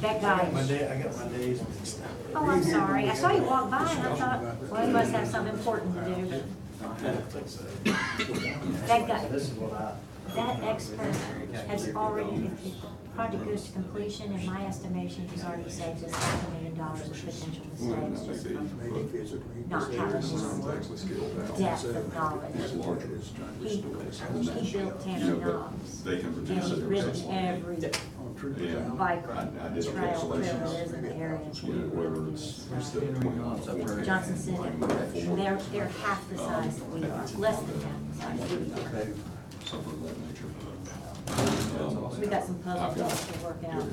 That guy. I got my days mixed up. Oh, I'm sorry. I saw you walk by and I thought, well, he must have something important to do. That guy, This is what that expert has already, if the project goes to completion, in my estimation, he's already saved us $500,000 of potential mistakes just from not having this depth of knowledge. He built Tanner Knobs. They can And reduce he's it. written every And bike I did a trail calculation. there is in the area. Whether it's instead of 20 miles up there. Johnson said they're half the size that we are, less than half the size that we are. Something of that nature. We got some puzzle pieces to work out.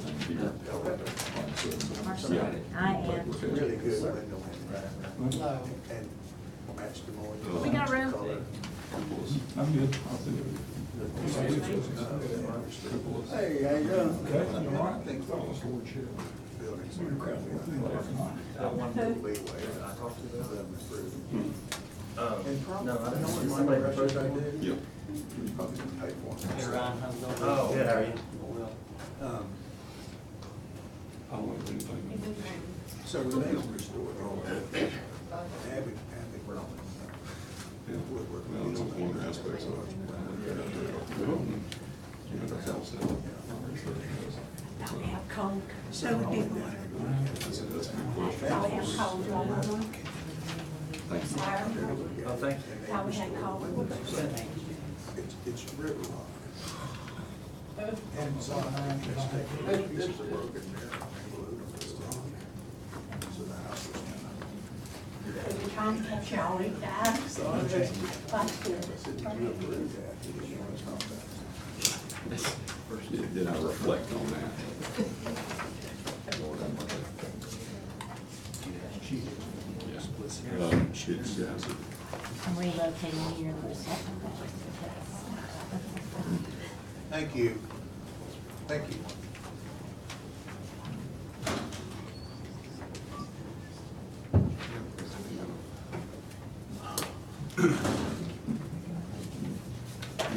Yeah. I am. really good. And matched them all. We got room. I'm good. I'll see you. Hey, how you doing? Okay, I'm all right. Buildings. We were crowded with me last night. I want to leeway, and I talked to them through. No, I don't know what somebody proposed I did. Yeah. Probably gonna pay for it. Hey, Ryan, how's it going? Oh, Good, how are you? I don't want to do anything. So we may restore all that. Abbott, Well, it's one of the aspects of it. That's all said. Probably have cold. So do we. That's a good question. Probably have cold. Thank you. Oh, thank you. Probably had cold. it's river rock. And it's on pieces of broken there. So the house was kind We're trying to catch y'all each time. of. I said, did you approve that? He didn't want to talk about it. Did I reflect on that? Yes. It's, yes. I'm relocating here in a second. Thank you. Thank you.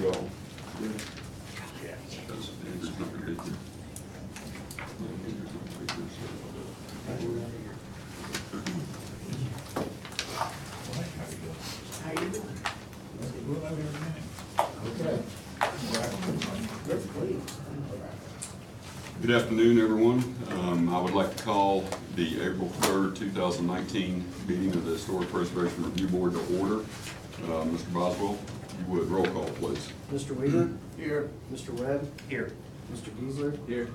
Well, because Andrew's not gonna be here. Yeah, Andrew's not gonna be here, so. How you doing? We'll have you in a minute. Good afternoon, everyone. I would like to call the April 3rd, 2019 meeting of the Historic Preservation Review Board to order. Mr. Boswell, you would roll call, please. Mr. Weaver? Here. Mr. Webb? Here. Mr. Geisler? Here.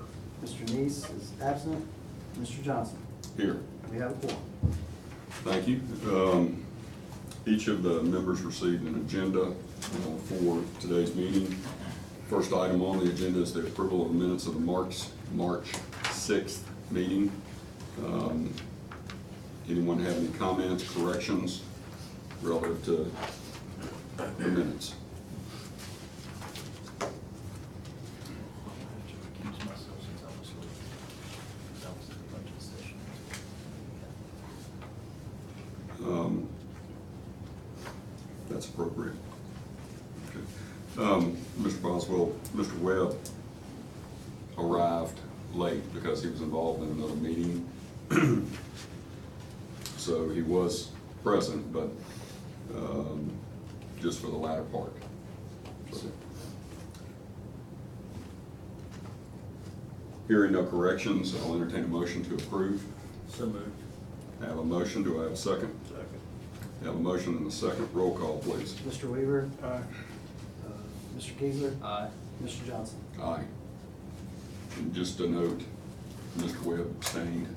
Mr. Neese is absent. Mr. Johnson? Here. We have a quorum. Thank you. Each of the members received an agenda for today's meeting. First item on the agenda is the approval of the minutes of the March 6th meeting. Anyone have any comments, corrections relative to the minutes? That's appropriate. Okay. Mr. Boswell, Mr. Webb arrived late because he was involved in another meeting. So he was present, but just for the latter part. So, hearing no corrections, I'll entertain a motion to approve. So moved. I have a motion. Do I have a second? Second. I have a motion and a second. Roll call, please. Mr. Weaver? Aye. Mr. Geisler? Aye. Mr. Johnson? Aye. And just a note, Mr. Webb abstained.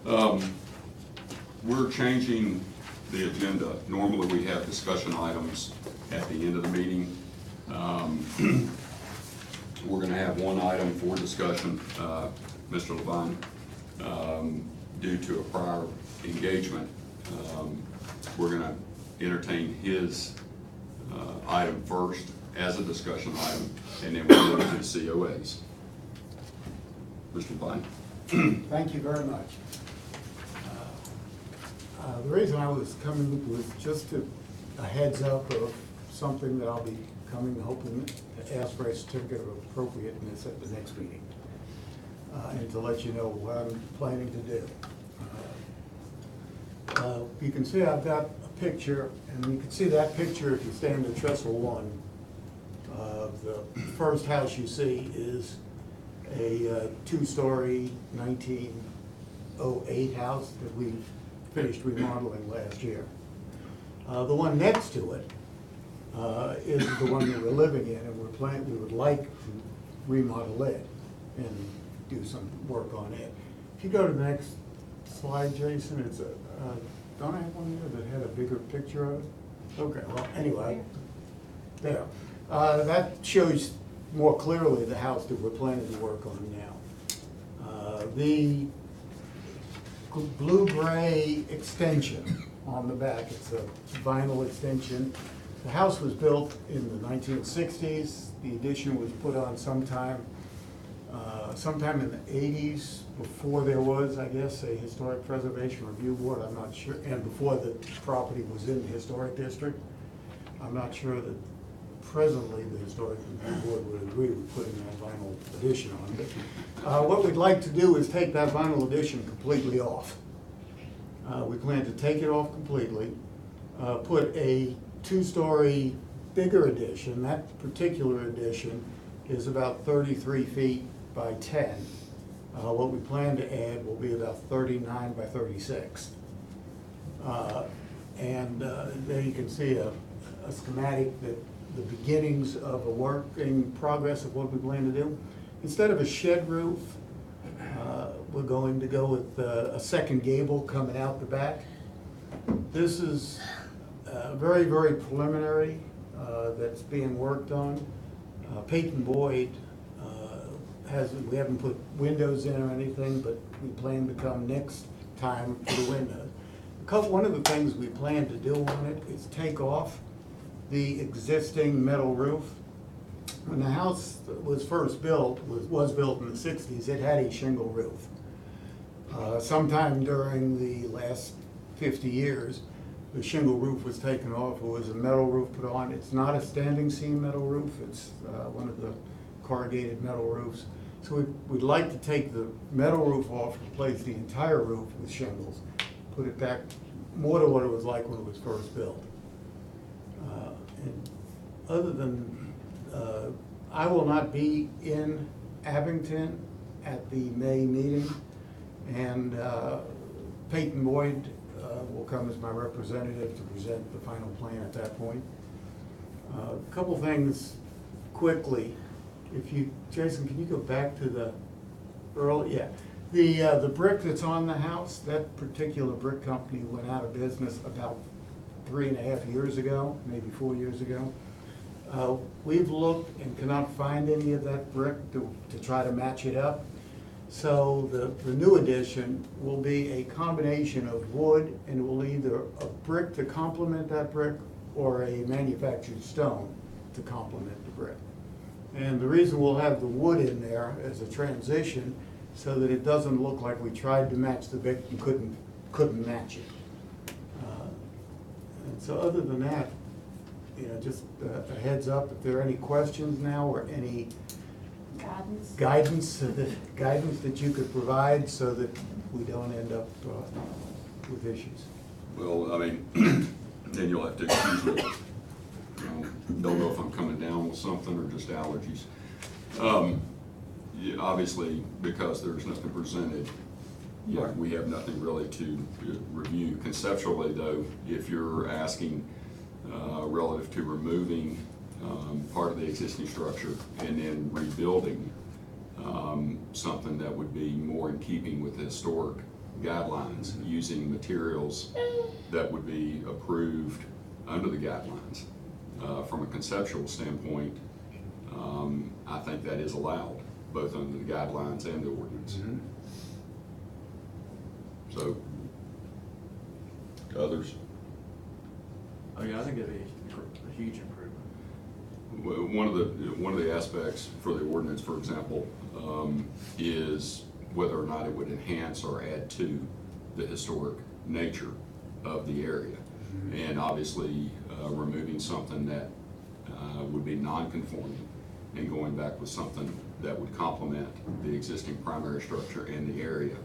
Okay. We're changing the agenda. Normally, we have discussion items at the end of the meeting. We're gonna have one item for discussion, Mr. Levine, due to a prior engagement. We're gonna entertain his item first as a discussion item, and then we'll move to the COAs. Mr. Levine? Thank you very much. The reason I was coming was just a heads up of something that I'll be coming, hoping to ask for a certificate of appropriateness at the next meeting. and to let you know what I'm planning to do. You can see I've got a picture, and you can see that picture if you stand at trestle one. The first house you see is a two-story 1908 house that we finished remodeling last year. The one next to it is the one that we're living in, and we would like to remodel it and do some work on it. If you go to the next slide, Jason, it's a, don't I have one there that had a bigger picture of it? Okay, well, anyway, there. That shows more clearly the house that we're planning to work on now. The blue-gray extension on the back, it's a vinyl extension. The house was built in the 1960s. The addition was put on sometime in the 80s, before there was, I guess, a Historic Preservation Review Board, I'm not sure, and before the property was in the Historic District. I'm not sure that presently the Historic Review Board would agree with putting that vinyl addition on. But what we'd like to do is take that vinyl addition completely off. We plan to take it off completely, put a two-story bigger addition. That particular addition is about 33 feet by 10. What we plan to add will be about 39 by 36. There you can see a schematic that the beginnings of a working progress of what we plan to do. Instead of a shed roof, we're going to go with a second gable coming out the back. This is very, very preliminary that's being worked on. Peyton Boyd we haven't put windows in or anything, but we plan to come next time for the windows. One of the things we plan to do on it is take off the existing metal roof. When the house was first built, was built in the 60s, it had a shingle roof. Sometime during the last 50 years, the shingle roof was taken off. It was a metal roof put on. It's not a standing seam metal roof. It's one of the corrugated metal roofs. So we'd like to take the metal roof off, replace the entire roof with shingles, put it back more to what it was like when it was first built. And other than, I will not be in Abington at the May meeting, and Peyton Boyd will come as my representative to present the final plan at that point. A couple things quickly. Jason, can you go back to the early, yeah. The brick that's on the house, that particular brick company went out of business about 3.5 years ago, maybe 4 years ago. We've looked and cannot find any of that brick to try to match it up. So the new addition will be a combination of wood, and it will either a brick to complement that brick or a manufactured stone to complement the brick. And the reason we'll have the wood in there as a transition so that it doesn't look like we tried to match the brick and couldn't match it. And so other than that, just a heads up, if there are any questions now or any guidance that you could provide so that we don't end up with issues. Well, I mean, then you'll have to excuse me. Don't know if I'm coming down with something or just allergies. Yeah, obviously, because there's nothing presented, Right. we have nothing really to review. Conceptually, though, if you're asking relative to removing part of the existing structure and then rebuilding something that would be more in keeping with the historic guidelines, using materials that would be approved under the guidelines. From a conceptual standpoint, I think that is allowed, both under the guidelines and the ordinance. Mm-hmm. So, others? Oh yeah, I think it'd be a huge improvement. One of the aspects for the ordinance, for example, is whether or not it would enhance or add to the historic nature of the area. And obviously, removing something that would be non-conforming and going back with something that would complement the existing primary structure and the area,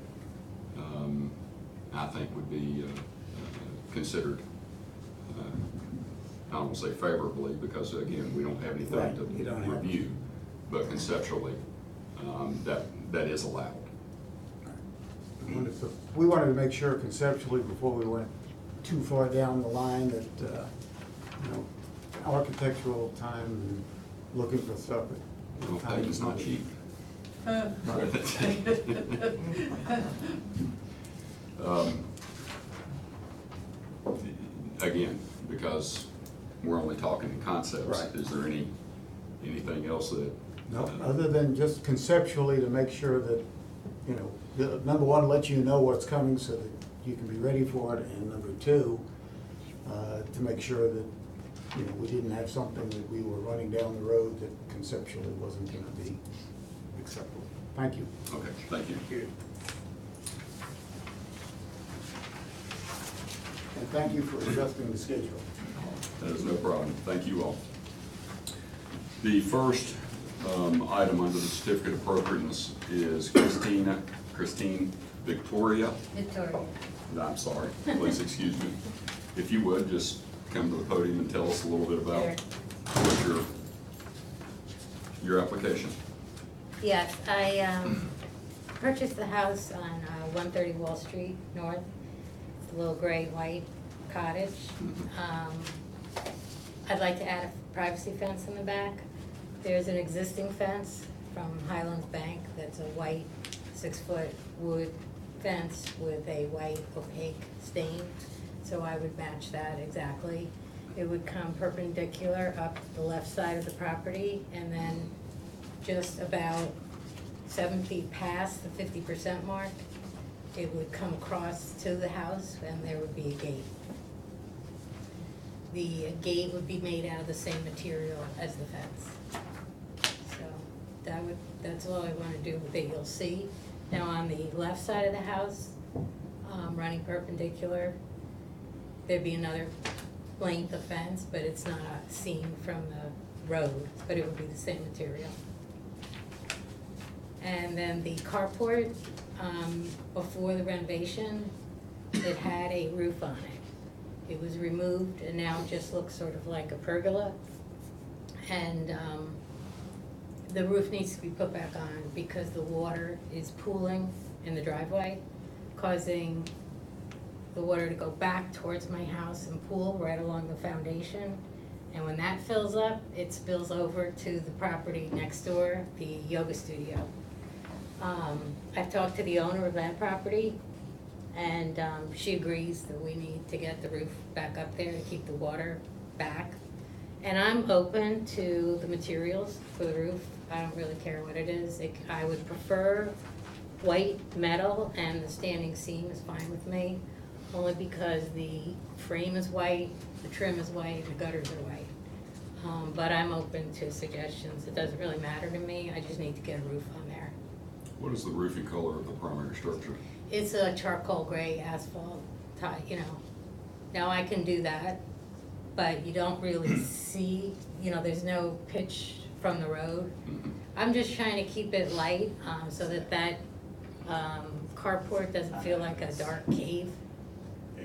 I think would be considered, I don't want to say favorably, because again, we don't have anything Right, to you don't have- review, but conceptually, that is allowed. We wanted to make sure conceptually, before we went too far down the line, that, you know, architectural time and looking for stuff. Well, pay is not cheap. Again, because we're only talking in concepts, Right. is there anything else that? No, other than just conceptually to make sure that, you know, number one, let you know what's coming so that you can be ready for it, and number two, to make sure that, you know, we didn't have something that we were running down the road that conceptually wasn't gonna be acceptable. Thank you. Okay, thank you. And thank you for adjusting the schedule. That is no problem. Thank you all. The first item under the certificate of appropriateness is Christine Victoria. Victoria. I'm sorry, please excuse me. If you would, just come to the podium and tell us a little bit about what your application. Yes, I purchased the house on 130 Wall Street North. It's a little gray white cottage. I'd like to add a privacy fence in the back. There's an existing fence from Highlands Bank that's a white 6-foot wood fence with a white opaque stain. So I would match that exactly. It would come perpendicular up the left side of the property, and then just about 7 feet past the 50% mark, it would come across to the house, and there would be a gate. The gate would be made out of the same material as the fence. So that's all I want to do with it. You'll see. Now on the left side of the house, running perpendicular, there'd be another length of fence, but it's not seen from the road, but it would be the same material. And then the carport, before the renovation, it had a roof on it. It was removed and now it just looks sort of like a pergola. And the roof needs to be put back on because the water is pooling in the driveway, causing the water to go back towards my house and pool right along the foundation. And when that fills up, it spills over to the property next door, the yoga studio. I've talked to the owner of that property, and she agrees that we need to get the roof back up there to keep the water back. And I'm open to the materials for the roof. I don't really care what it is. I would prefer white metal, and the standing seam is fine with me, only because the frame is white, the trim is white, the gutters are white. But I'm open to suggestions. It doesn't really matter to me. I just need to get a roof on there. What is the roofing color of the primary structure? It's a charcoal gray asphalt type, you know. Now I can do that, but you don't really see, you know, there's no pitch from the road. I'm just trying to keep it light, so that carport doesn't feel like a dark cave.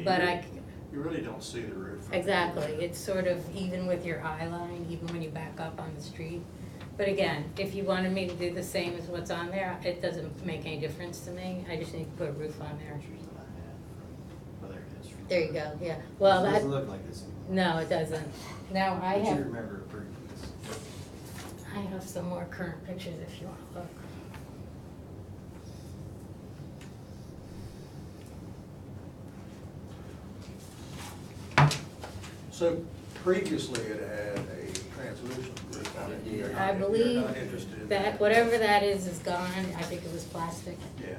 But You really don't see the roof. exactly, it's sort of even with your eye line, even when you back up on the street. But again, if you wanted me to do the same as what's on there, it doesn't make any difference to me. I just need to put a roof on there. Well, there it is. There you go, yeah. Well, It that, doesn't look like this anymore. no, it doesn't. Now, I But you have, remember it pretty good. I have some more current pictures if you want to look. So previously it had a translucent roof on it. You're not- I You're believe not interested in that, that. whatever that is gone. I think it was plastic, Yeah.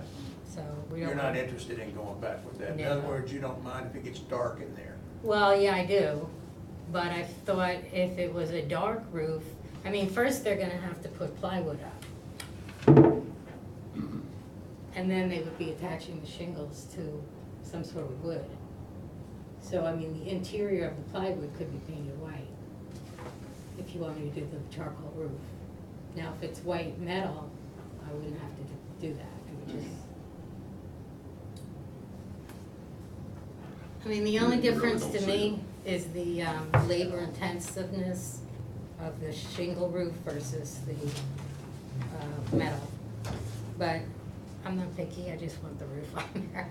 so we don't. You're not interested in going back with that. In No. other words, you don't mind if it gets dark in there. Well, yeah, I do, but I thought if it was a dark roof, I mean, first they're gonna have to put plywood up. And then they would be attaching the shingles to some sort of wood. So, I mean, the interior of the plywood could be painted white, if you want me to do the charcoal roof. Now, if it's white metal, I wouldn't have to do that, I would just. I mean, the only You really difference don't to see me is the labor intensiveness of the shingle roof versus the metal. But I'm not picky, I just want the roof on there.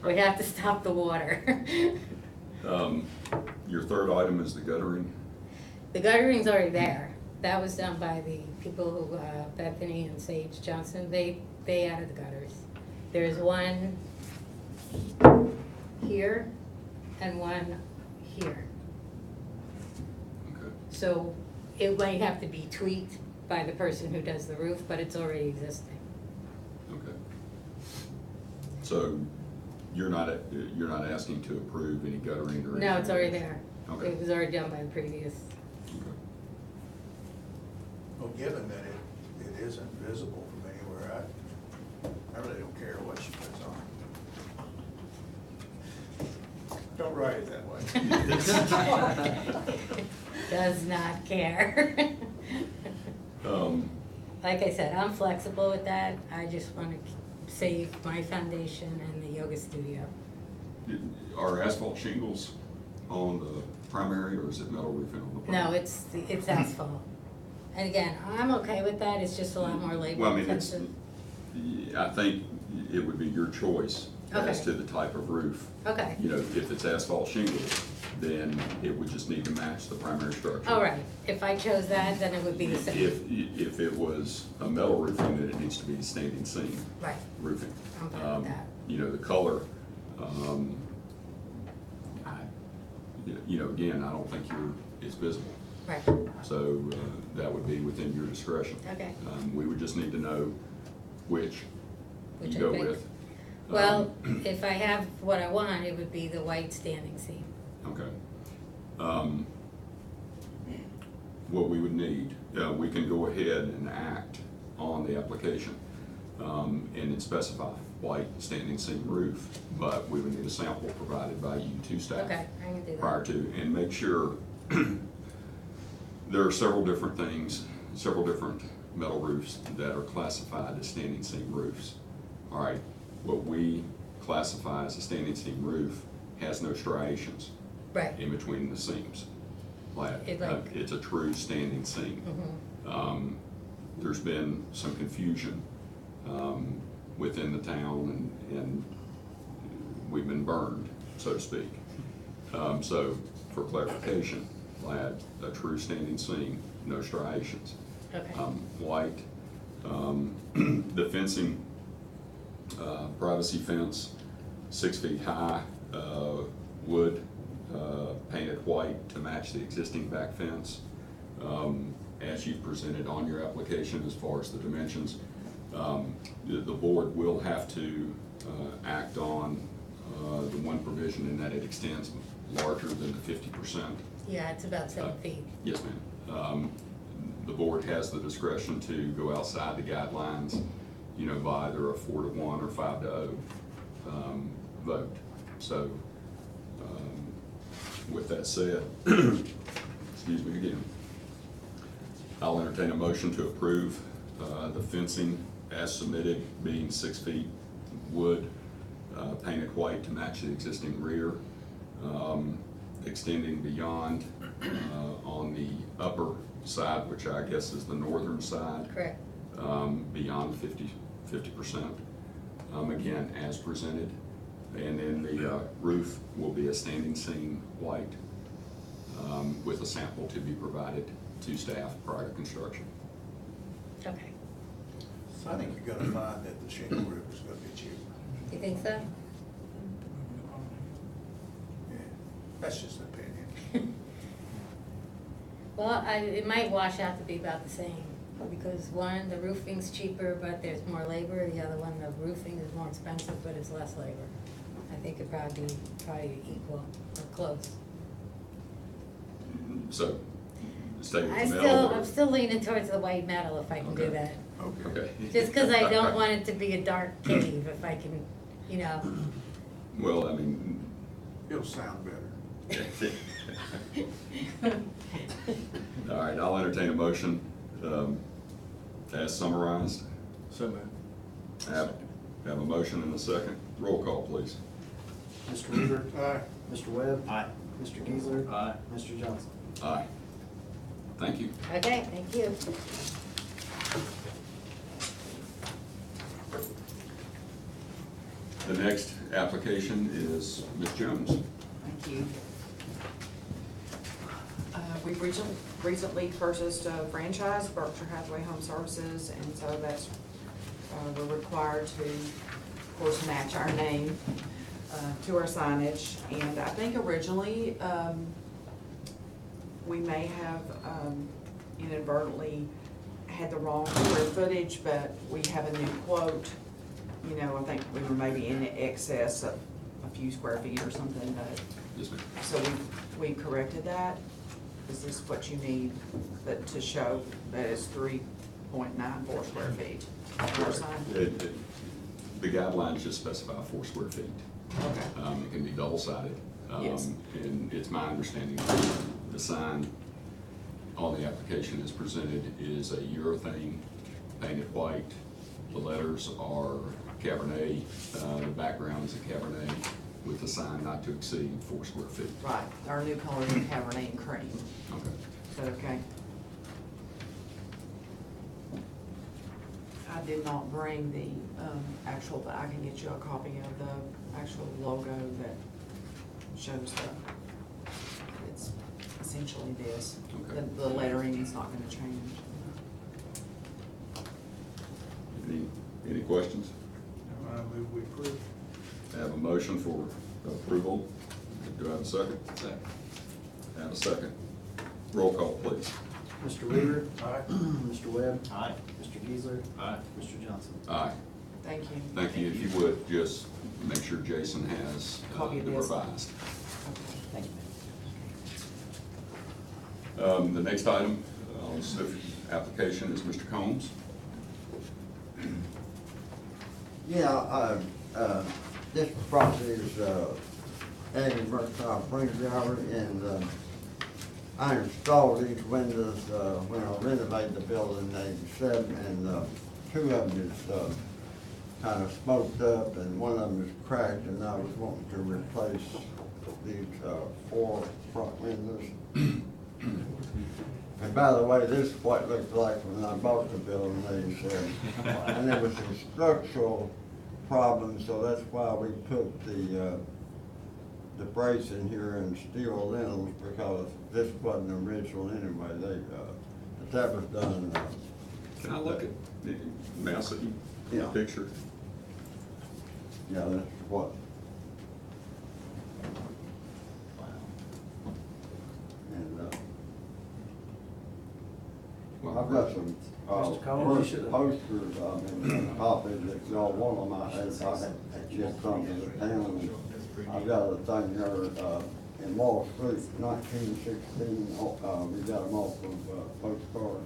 We have to stop the water. Your third item is the guttering. The guttering's already there. That was done by the people who, Bethany and Sage Johnson, they added the gutters. There's one here and one here. Okay. So it might have to be tweaked by the person who does the roof, but it's already existing. Okay. So you're not asking to approve any guttering or anything? No, it's already there. Okay. It was already done by the previous. Okay. Well, given that it isn't visible from anywhere, I really don't care what she puts on. Don't write it that way. Does not care. Like I said, I'm flexible with that. I just want to save my foundation and the yoga studio. Are asphalt shingles on the primary, or is it metal roofing on the primary? No, it's asphalt. And again, I'm okay with that. It's just a lot more labor Well, I mean, it's, intensive. I think it would be your choice as Okay. to the type of roof. Okay. You know, if it's asphalt shingles, then it would just need to match the primary structure. All right. If I chose that, then it would be the same. If it was a metal roofing, then it needs to be standing seam Right. roofing. I'm fine with that. You know, the color, again, I don't think it's visible. Right. So that would be within your discretion. Okay. We would just need to know which Which you I go pick. with. Well, if I have what I want, it would be the white standing seam. Okay. What we would need, we can go ahead and act on the application and then specify white standing seam roof, but we would need a sample provided by you to staff. Okay, I can do that. Prior to, and make sure, there are several different things, several different metal roofs that are classified as standing seam roofs. All right, what we classify as a standing seam roof has no striations Right. in between the seams. It's a true standing seam. Mhm. There's been some confusion within the town, and we've been burned, so to speak. So for clarification, a true standing seam, no striations. Okay. White. The fencing, privacy fence, 6 feet high, wood, painted white to match the existing back fence. As you've presented on your application as far as the dimensions, the board will have to act on the one provision in that it extends larger than the 50%. Yeah, it's about 7 feet. Yes, ma'am. The board has the discretion to go outside the guidelines, by either a 4-to-1 or 5-0 vote. So, with that said, excuse me again, I'll entertain a motion to approve the fencing as submitted, being 6 feet wood, painted white to match the existing rear, extending beyond on the upper side, which I guess is the northern side. Correct. Beyond 50%. Again, as presented. And then the roof will be a standing seam white with a sample to be provided to staff prior to construction. Okay. I think you're gonna find that the shingle roof is gonna be cheaper. You think so? Yeah, that's just an opinion. Well, it might wash out to be about the same, because one, the roofing's cheaper, but there's more labor. The other one, the roofing is more expensive, but it's less labor. I think it'd probably be equal or close. So, stay with the metal. I'm still leaning towards the white metal if I can do Okay. that. Okay. Just because I don't want it to be a dark cave, if I can, Well, I mean. It'll sound better. All right, I'll entertain a motion as summarized. So moved. Have a motion and a second. Roll call, please. Mr. Weaver? Aye. Mr. Webb? Aye. Mr. Geisler? Aye. Mr. Johnson? Aye. Thank you. Okay, thank you. The next application is Ms. Jones. Thank you. We've recently purchased a franchise, Berkshire Hathaway Home Services, and so that's, we're required to, of course, match our name to our signage. And I think originally, we may have inadvertently had the wrong square footage, but we have a new quote. You know, I think we were maybe in excess of a few square feet or something, but, Yes, ma'am. so we corrected that. Is this what you need that to show that it's 3.94 square feet? for a sign? The guidelines just specify 4 square feet. Okay. It can be double-sided. Yes. And it's my understanding that the sign on the application as presented is a urethane painted white. The letters are Cabernet, the background is a Cabernet with the sign not to exceed 4 square feet. Right, our new color is Cabernet and cream. Okay. Is that okay? I did not bring the actual, but I can get you a copy of the actual logo that shows the, it's essentially this. Okay. The lettering is not gonna change. Any questions? I move we approve. I have a motion for approval. Do I have a second? Second. I have a second. Roll call, please. Mr. Weaver? Aye. Mr. Webb? Aye. Mr. Geisler? Aye. Mr. Johnson? Aye. Thank you. Thank you. If you would, just make sure Jason has Copy of the this. revised. Okay, thank you. The next item on the SWIFT application is Mr. Combs. Yeah, this property is, Andy Mercantile Spring Gallery, and, I installed these windows, when I renovated the building in '87, and, 2 of them is, kind of smoked up, and one of them is cracked, and I was wanting to replace these, 4 front windows. And by the way, this is what it looked like when I bought the building, they said. And there was some structural problems, so that's why we put the brace in here and steel lintels, because this wasn't original anyway. But that was done. Can I look at, may I see the Yeah. picture? Yeah, that's what. And, I've got some, Mr. Combs, you should've- posters, copies, if y'all want them, I had just come to the town, and I've got a thing here, in Wall Street, 1916, we got them off of, postcard.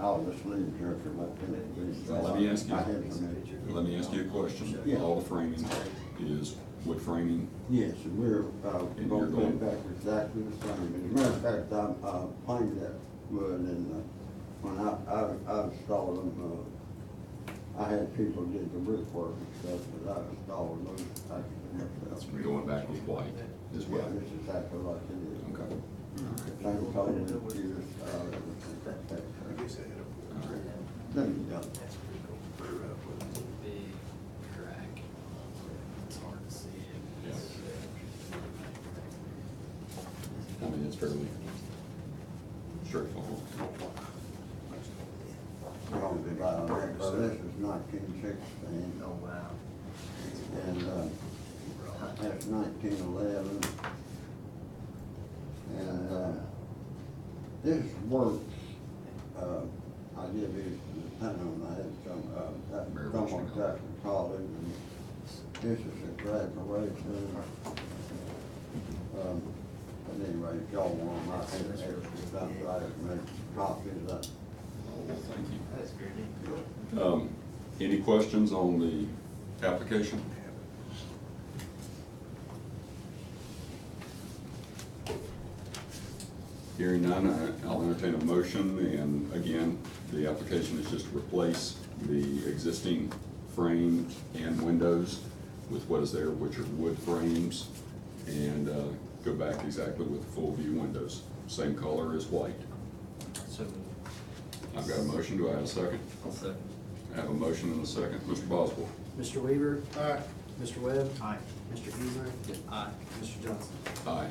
I'll just leave here for my minute. Let me ask you, I had some. let me ask you a question. Yeah. All the framing is wood framing. Yes, and we're, And gonna you're put going- it back exactly the same. As a matter of fact, I'm, planed that wood, and, when I installed them, I had people did the roof work and stuff, but I installed those myself. Going back with white as well. Yeah, this is exactly like it is. Okay. Same color with you, everything. Then you got it. Big crack. It's hard to see it. Yeah. I mean, it's fairly straightforward. This is 1916. Oh, wow. And, that's 1911. And, this works, I did these to the town, I had some, Very from much ago. Jackson College, and this is a graduation. But anyway, if y'all want them, I had extra stuff, so I just made copies of that. Oh, well, thank you. That's great. Any questions on the application? Hearing none, I'll entertain a motion, and again, the application is just to replace the existing frame and windows with what is there, which are wood frames, and go back exactly with the full view windows. Same color as white. So, I've got a motion, do I have a second? I'll second. I have a motion and a second. Mr. Boswell? Mr. Weaver? Aye. Mr. Webb? Aye. Mr. Easley? Aye. Mr. Johnson? Aye.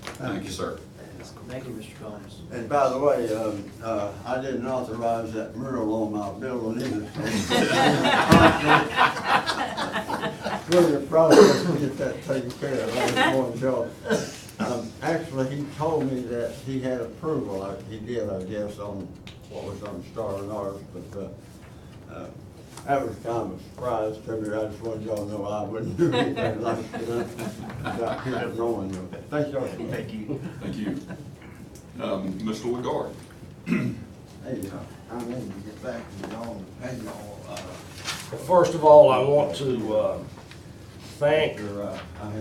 Thank you, sir. Thank you, Mr. Combs. And by the way, I didn't authorize that mural on my building either. We're in the process to get that taken care of. I was going to, actually, he told me that he had approval. He did, I guess, on what was on Star and ours, but, that was kind of a surprise to me. I just wanted y'all to know I wouldn't do anything like it without him knowing. Thank y'all. Thank you. Thank you. Mr. Legard? Hey, I need to get back to y'all and pay y'all, Well, first of all, I want to thank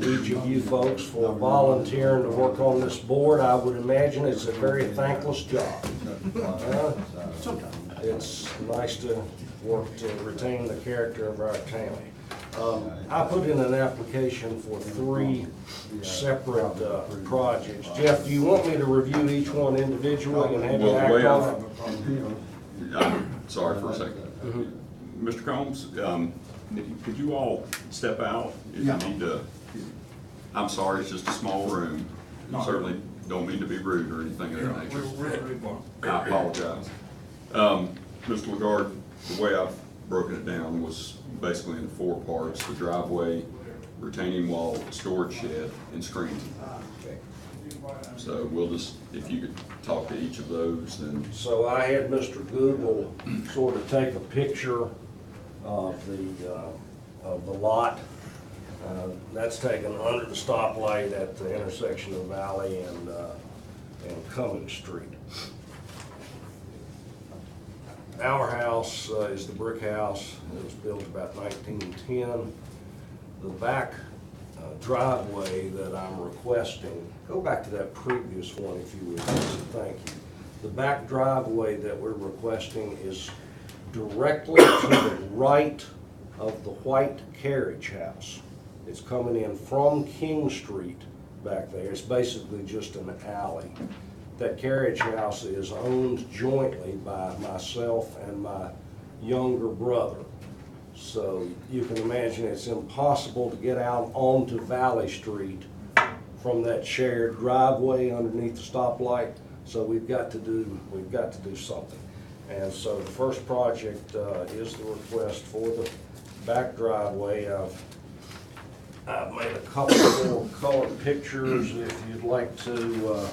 each of you folks folks for volunteering to work on this board. I would imagine it's a very thankless job. It's nice to work to retain the character of our town. I put in an application for 3 separate projects. Jeff, do you want me to review each one individually and have you Well, the act way on it? I'm sorry for a second. Mr. Combs, could you all step out if you need to? I'm sorry, it's just a small room. Certainly don't mean to be rude or anything of that nature. I apologize. Mr. Legard, the way I've broken it down was basically in 4 parts: the driveway, retaining wall, storage shed, and screening. So we'll just, if you could talk to each of those, then. So I had Mr. Google sort of take a picture of the lot. That's taken under the stoplight at the intersection of Valley and Cummings Street. Our house is the brick house. It was built about 1910. The back driveway that I'm requesting, go back to that previous one if you would, thank you. The back driveway that we're requesting is directly to the right of the white carriage house. It's coming in from King Street back there. It's basically just an alley. That carriage house is owned jointly by myself and my younger brother. So you can imagine it's impossible to get out onto Valley Street from that shared driveway underneath the stoplight. So we've got to do something. And so the first project is the request for the back driveway. I've made a couple more colored pictures if you'd like to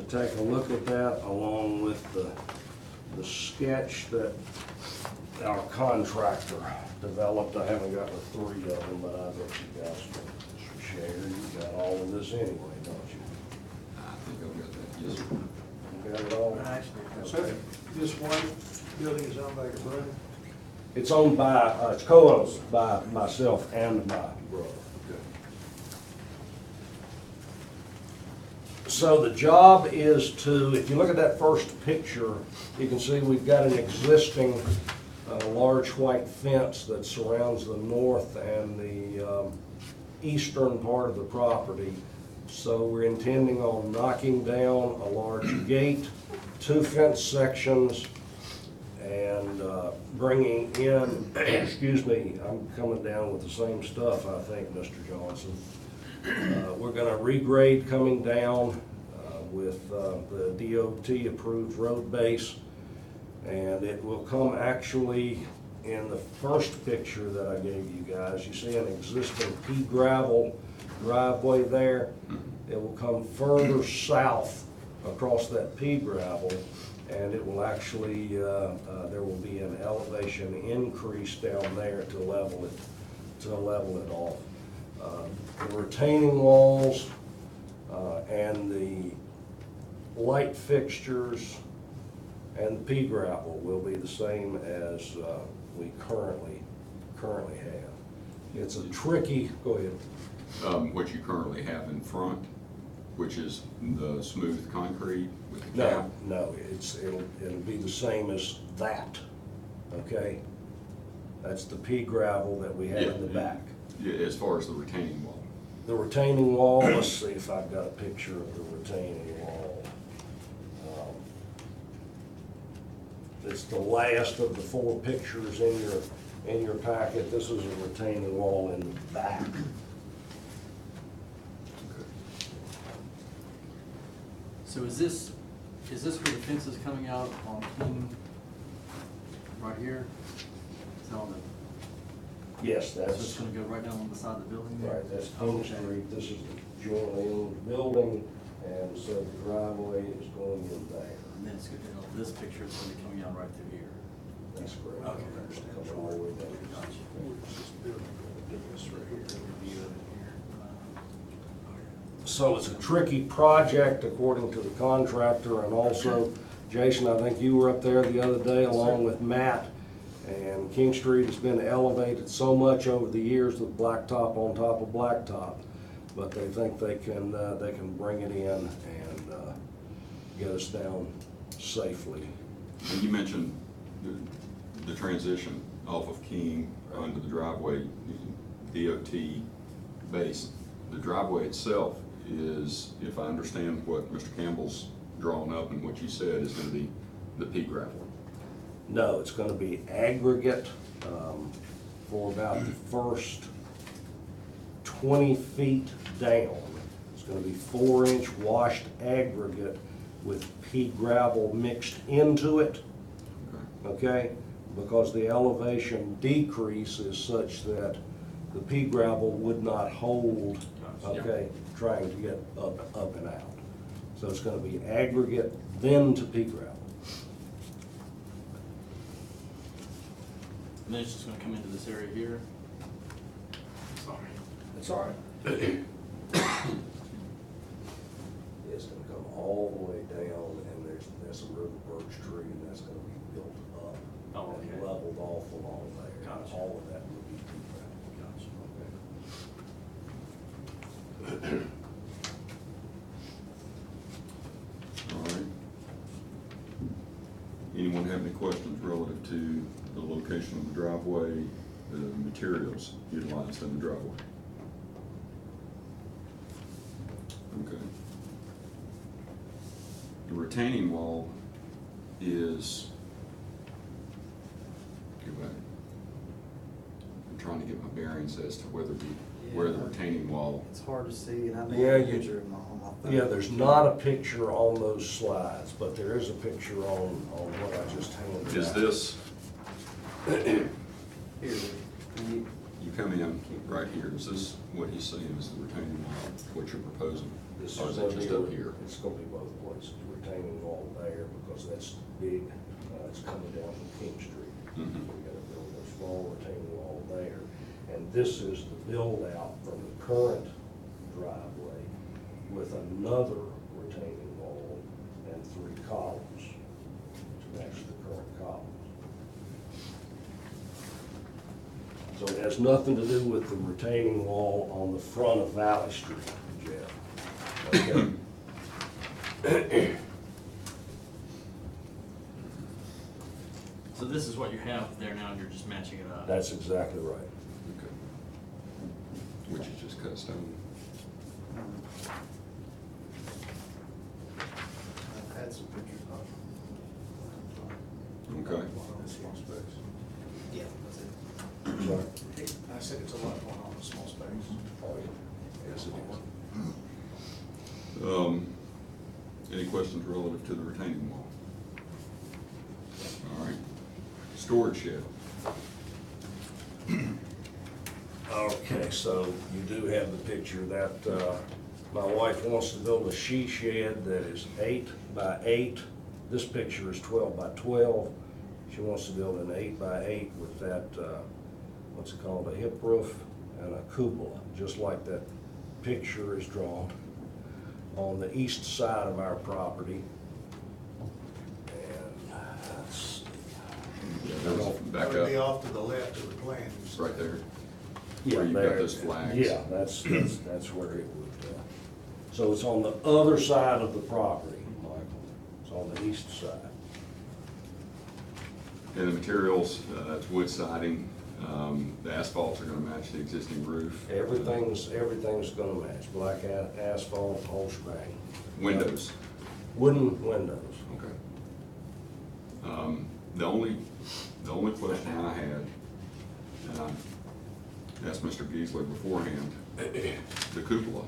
take a look at that, along with the sketch that our contractor developed. I haven't got the 3 of them, but I bet you guys will share. You got all of this anyway, don't you? I think I've got that, yes, sir. You got it all? So, this one building is owned by your brother? It's owned by, it's co-owned by myself and my brother. So the job is to, if you look at that first picture, you can see we've got an existing large white fence that surrounds the north and the eastern part of the property. So we're intending on knocking down a large gate, 2 fence sections, and bringing in, excuse me, I'm coming down with the same stuff, I think, Mr. Johnson. We're going to regrade coming down with the DOT approved road base, and it will come actually in the first picture that I gave you guys. You see an existing pea gravel driveway there. It will come further south across that pea gravel, and it will actually, there will be an elevation increase down there to level it off. The retaining walls and the light fixtures and the pea gravel will be the same as we currently have. It's a tricky, go ahead. What you currently have in front, which is the smooth concrete with the No, cap? no, it'll be the same as that, okay? That's the pea gravel that we have in the back. Yeah, as far as the retaining wall. The retaining wall, let's see if I've got a picture of the retaining wall. It's the last of the 4 pictures in your packet. This is a retaining wall in the back. So is this where the fence is coming out on King, right here? Is that on the, Yes, so it's that's, gonna go right down on the side of the building there? right, that's Oh, King okay. Street. This is the jointly owned building, and so the driveway is going in there. And then it's gonna, this picture is gonna be coming out right through here. That's correct. Okay, I understand. Coming all the way down. Gotcha. So it's a tricky project according to the contractor, and also, Jason, I think you were up there the other day along with Matt, and King Street has been elevated so much over the years with blacktop on top of blacktop, but they think they can bring it in and get us down safely. And you mentioned the transition off of King onto the driveway, DOT base. The driveway itself is, if I understand what Mr. Campbell's drawn up and what you said, is gonna be the pea gravel. No, it's gonna be aggregate for about the first 20 feet down. It's gonna be 4-inch washed aggregate with pea gravel mixed into it, okay? Because the elevation decrease is such that the pea gravel would not hold, okay, trying to get up and out. So it's gonna be aggregate, then to pea gravel. And then it's just gonna come into this area here. Sorry. That's all right. It's gonna come all the way down, and there's a river birch tree, and that's gonna be built up Oh, and okay. leveled off along there. Gotcha. All of that will be pea gravel. Gotcha. All right. Anyone have any questions relative to the location of the driveway, the materials utilized in the driveway? Okay. The retaining wall is, go back. I'm trying to get my bearings as to where the retaining wall. It's hard to see, and I Yeah, made a you- picture on my phone. Yeah, there's not a picture on those slides, but there is a picture on what I just handed Is out. this, Here, you come in right here, is this what he's saying is the retaining wall, what you're proposing? This Or is is gonna it just be, up here? it's gonna be both places, retaining wall there, because that's big, it's coming down from King Street. So Mhm. we gotta build a small retaining wall there, and this is the build out from the current driveway with another retaining wall and 3 columns to match the current columns. So it has nothing to do with the retaining wall on the front of Valley Street, Jeff. Okay? So this is what you have there now, and you're just matching it up? That's exactly right. Okay. Which is just cut stone. I've had some pictures of Okay. Small space. Yeah, that's it. Sorry. I said it's a lot going on in small space. Oh, yeah. Yes, it is. Any questions relative to the retaining wall? All right. Storage shed. Okay, so you do have the picture that, my wife wants to build a she shed that is 8 by 8. This picture is 12 by 12. She wants to build an 8 by 8 with that, what's it called, a hip roof and a cupola, just like that picture is drawn on the east side of our property. And let's see. Yeah, that was That back would be up, off to the left of the plans. it's right there. Yeah, Where you've got there. those flags. Yeah, that's where it would So it's on the other side of the property, Michael. It's on the east side. And the materials, it's wood siding, the asphalts are gonna match the existing roof. Everything's gonna match, black asphalt, whole shebang. Windows. Wooden windows. Okay. The only question I had, and I asked Mr. Geisler beforehand, the cupola.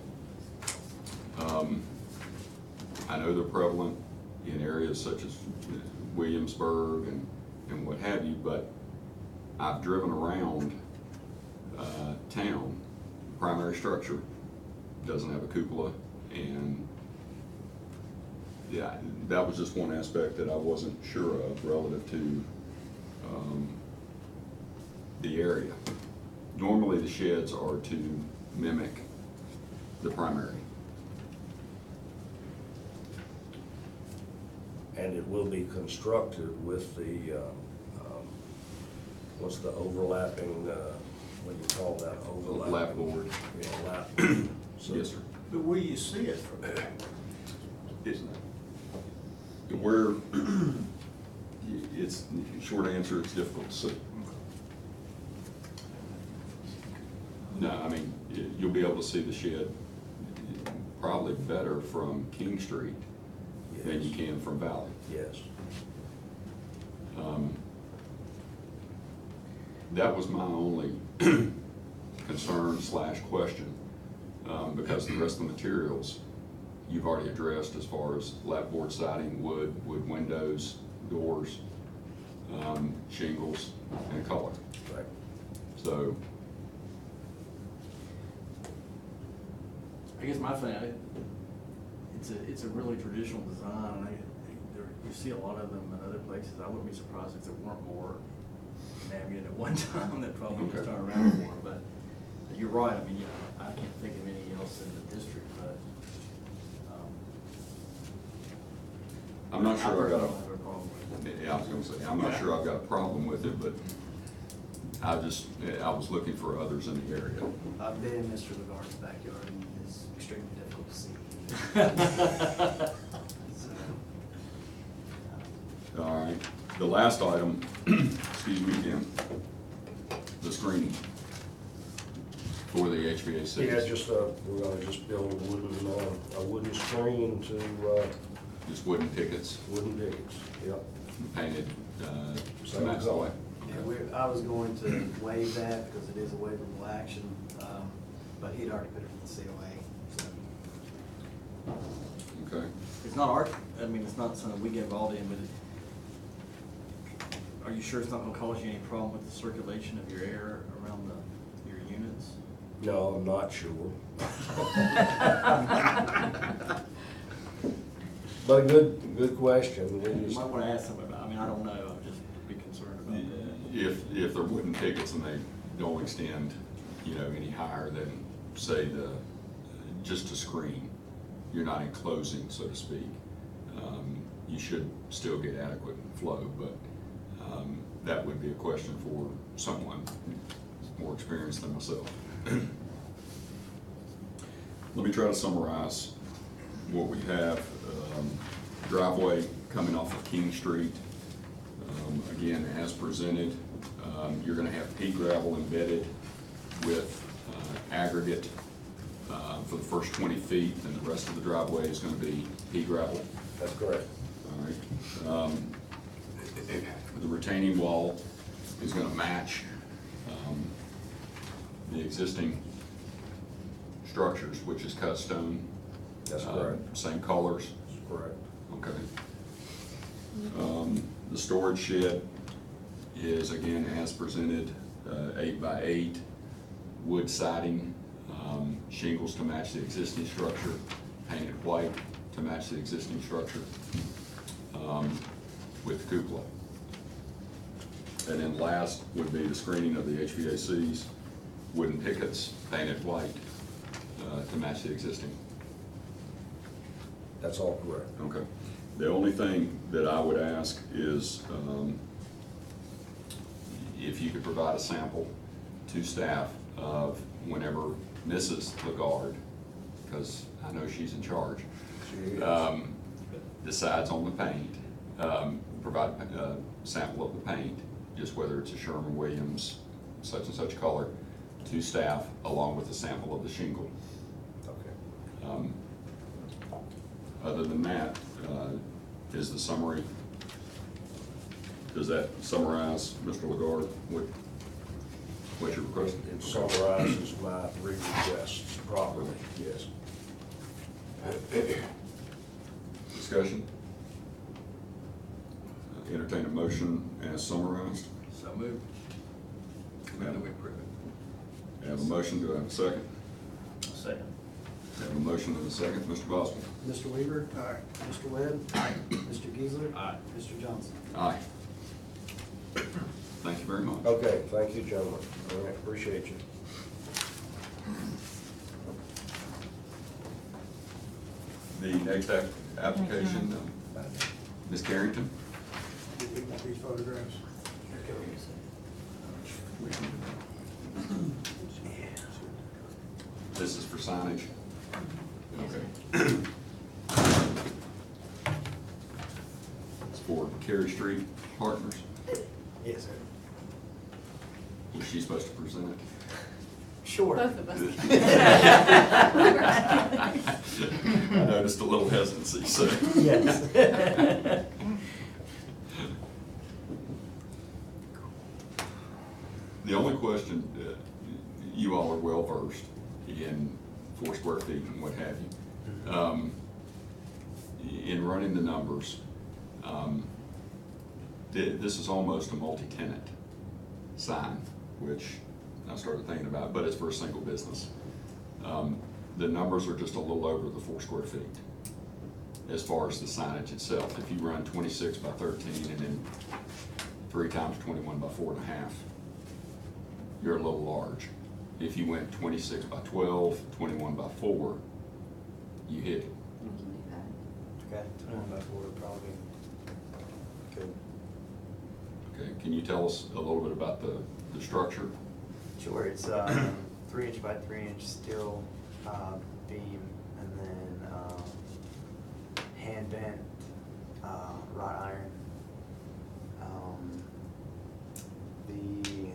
I know they're prevalent in areas such as Williamsburg and what have you, but I've driven around town, primary structure doesn't have a cupola, and yeah, that was just one aspect that I wasn't sure of relative to the area. Normally the sheds are to mimic the primary. And it will be constructed with the, what's the overlapping, what do you call that, overlapping? Lap board. Yeah, lap. So- Yes, sir. But where you see it from? Where, it's, short answer, it's difficult to see. No, I mean, you'll be able to see the shed probably better from King Street than you can from Valley. Yes. That was my only concern / question, because the rest of the materials you've already addressed as far as lap board siding, wood windows, doors, shingles, and color. Right. So, I guess my thing, it's a really traditional design, and you see a lot of them in other places. I wouldn't be surprised if there weren't more Namian at one time that probably just aren't around anymore, but you're right, I mean, yeah, I can't think of any else in the district, but, I'm not sure I got don't have a problem with it. yeah, I was gonna say, I'm not sure I've got a problem with it, but I was looking for others in the area. I've been in Mr. Lagarde's backyard and it's extremely difficult to see. So, All right, the last item, excuse me again, the screening for the HVAC. Yeah, just, we're gonna just build a wooden screen to, Just wooden pickets, wooden pickets, yep. painted, Same match color. white. yeah, I was going to waive that because it is a waivable action, but he'd already put it in the COA, so. Okay. It's not our, I mean, it's not something we get involved in, but are you sure it's not gonna cause you any problem with the circulation of your air around your units? No, I'm not sure. But good question. We You just- might wanna ask somebody about, I mean, I don't know, I'd just be concerned about that. If they're wooden pickets and they don't extend, any higher than, say, just to screen, you're not enclosing, so to speak, you should still get adequate flow, but that would be a question for someone more experienced than myself. Let me try to summarize what we have. Driveway coming off of King Street, again, as presented. You're gonna have pea gravel embedded with aggregate for the first 20 feet, and the rest of the driveway is gonna be pea gravel. That's correct. All right. The retaining wall is gonna match the existing structures, which is cut stone. That's correct. Same colors. That's correct. Okay. The storage shed is, again, as presented, 8 by 8, wood siding, shingles to match the existing structure, painted white to match the existing structure, with cupola. And then last would be the screening of the HVACs, wooden pickets painted white to match the existing. That's all correct. Okay. The only thing that I would ask is if you could provide a sample to staff of whenever Mrs. Lagarde, because I know she's in charge, She is. decides on the paint, provide a sample of the paint, just whether it's a Sherman-Williams, such and such color, to staff, along with a sample of the shingle. Okay. Other than that, is the summary, does that summarize, Mr. Lagarde, what you're requesting? It summarizes my three requests properly, yes. Discussion? Entertain a motion as summarized. So moved. Now that we approve it. Have a motion, do I have a second? Second. Have a motion and a second, Mr. Boswell. Mr. Weaver? Aye. Mr. Webb? Aye. Mr. Geisler? Aye. Mr. Johnson? Aye. Thank you very much. Okay, thank you, gentlemen. I appreciate you. The next application, Ms. Carrington. You pick up these photographs. This is for signage. Okay. It's for Carey Street Partners. Yes, sir. Was she supposed to present it? Sure. Both of us. I noticed a little hesitancy, so. Yes. The only question, you all are well versed in 4 square feet and what have you. In running the numbers, this is almost a multi-tenant sign, which I started thinking about, but it's for a single business. The numbers are just a little over the 4 square feet as far as the signage itself. If you run 26 by 13 and then 3 times 21 by 4.5, you're a little large. If you went 26 by 12, 21 by 4, you hit it. We can do that. Okay, 21 by 4 would probably be good. Okay, can you tell us a little bit about the structure? Sure, it's 3-inch by 3-inch steel beam, and then hand bent wrought iron. The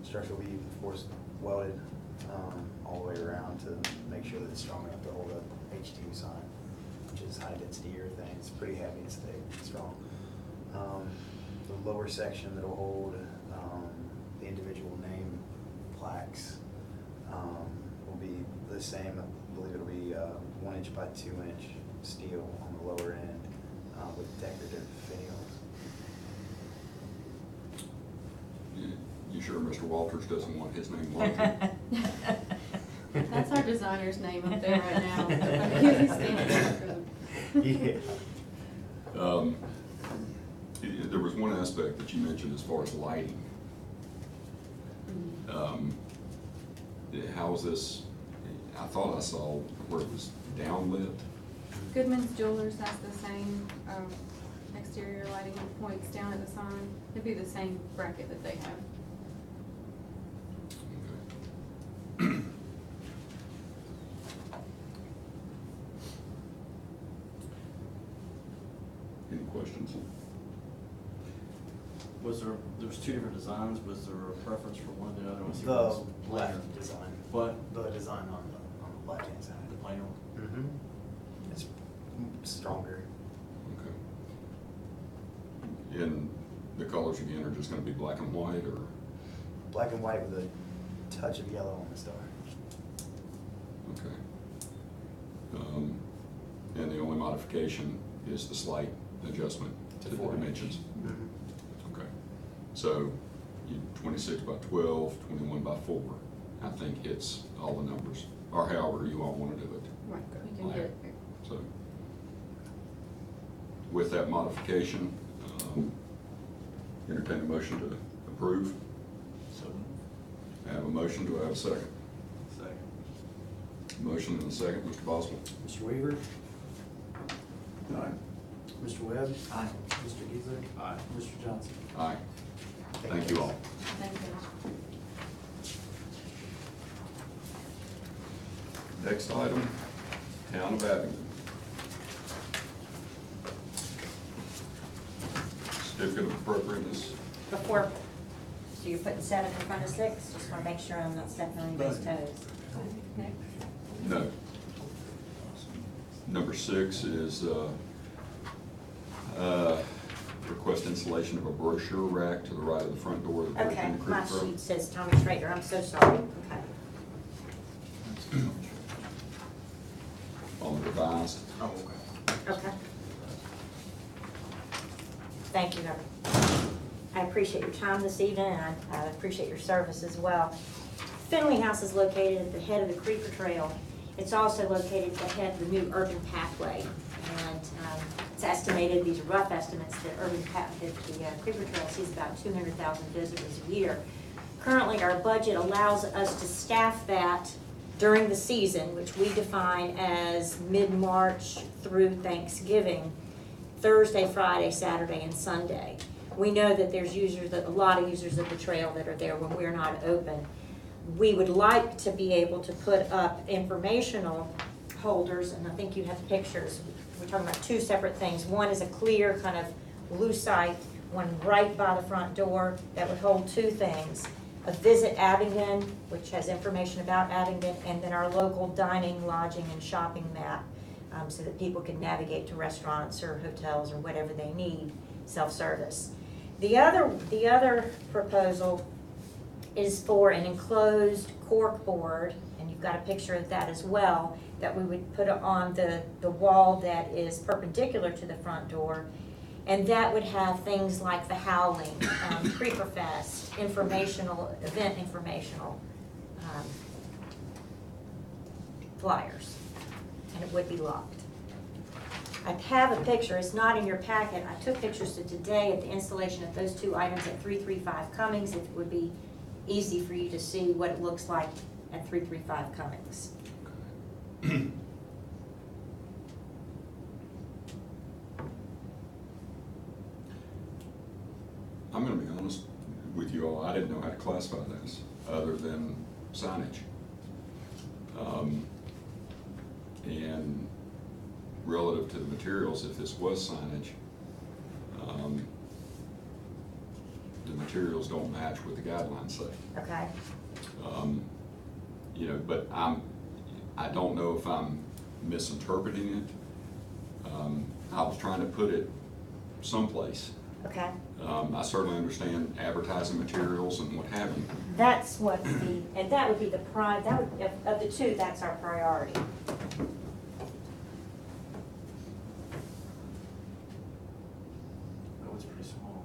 structure will be force welded all the way around to make sure that it's strong enough to hold a H2 sign, which is high density urethane. It's pretty heavy and thick and strong. The lower section that'll hold the individual name plaques will be the same. I believe it'll be 1-inch by 2-inch steel on the lower end with decorative finials. You sure Mr. Walters doesn't want his name Walter? That's our designer's name up there right now. He's standing for Yeah. There was one aspect that you mentioned as far as lighting. How is this, I thought I saw where it was downlit. Goodman's Jewelers has the same exterior lighting that points down at the sign. It'd be the same bracket that they have. Okay. Any questions? There's 2 different designs, was there a preference for one or the other? Was it The plainer? left design. What? The design on the left-hand side. The plainer one? Mm-hmm. It's stronger. Okay. And the colors again are just gonna be black and white, or? Black and white with a touch of yellow on the star. Okay. And the only modification is the slight adjustment to the 4 inch. dimensions? Mm-hmm. Okay. So, 26 by 12, 21 by 4, I think hits all the numbers, or however you all want to do it. Right, we can get it there. So, with that modification, entertain a motion to approve. So, I have a motion, do I have a second? second. Motion and a second, Mr. Boswell. Mr. Weaver? Aye. Mr. Webb? Aye. Mr. Geisler? Aye. Mr. Johnson? Aye. Thank you all. Thank you. Next item, Town of Abington. Certificate of appropriateness. Before, so you're putting 7 in front of 6? Just want to make sure I'm not stepping on anybody's toes. No. Number 6 is request installation of a brochure rack to the right of the front door of the Okay, Creek my Road. sheet says Tommy Schrader, I'm so sorry. Okay. On the revised. Oh, okay. Okay. Thank you, Heather. I appreciate your time this evening, and I appreciate your service as well. Finley House is located at the head of the Creeper Trail. It's also located at the head of the new urban pathway. And it's estimated, these are rough estimates, that the Creeper Trail sees about 200,000 visitors a year. Currently, our budget allows us to staff that during the season, which we define as mid-March through Thanksgiving, Thursday, Friday, Saturday, and Sunday. We know that there's a lot of users of the trail that are there when we're not open. We would like to be able to put up informational holders, and I think you have pictures. We're talking about 2 separate things. One is a clear kind of lucite, one right by the front door that would hold 2 things. A Visit Abingdon, which has information about Abingdon, and then our local dining, lodging, and shopping map, so that people can navigate to restaurants or hotels or whatever they need, self-service. The other proposal is for an enclosed cork board, and you've got a picture of that as well, that we would put on the wall that is perpendicular to the front door. And that would have things like the Howling, Creeper Fest, event informational flyers, and it would be locked. I have a picture, it's not in your packet. I took pictures of today of the installation of those 2 items at 335 Cummings. It would be easy for you to see what it looks like at 335 Cummings. I'm gonna be honest with you all, I didn't know how to classify this, other than signage. And relative to the materials, if this was signage, the materials don't match what the guidelines say. Okay. You know, but I don't know if I'm misinterpreting it. I was trying to put it someplace. Okay. I certainly understand advertising materials and what have you. That's what and that would be the of the 2, that's our priority. That was pretty small.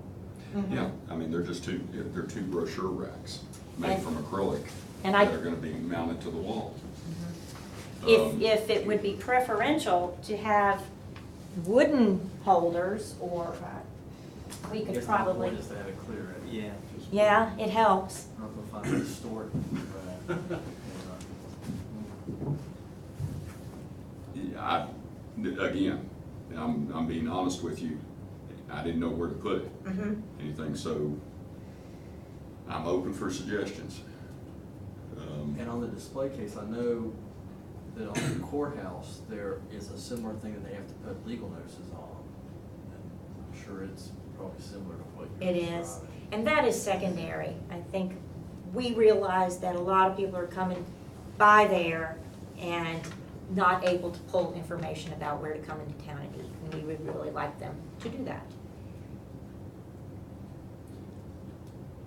Yeah, I mean, they're just they're 2 brochure racks made And- from acrylic and that I- are gonna be mounted to the wall. If it would be preferential to have wooden holders, or we I could guess my probably, point is to have it clear. Yeah. yeah, it helps. I'm not gonna find it stored. Yeah, again, I'm being honest with you, I didn't know where to put it, anything, so I'm open for suggestions. And on the display case, I know that on the courthouse, there is a similar thing that they have to put legal notices on. And I'm sure it's probably similar to what you're It describing. is, and that is secondary. I think we realize that a lot of people are coming by there and not able to pull information about where to come into town and eat, and we would really like them to do that.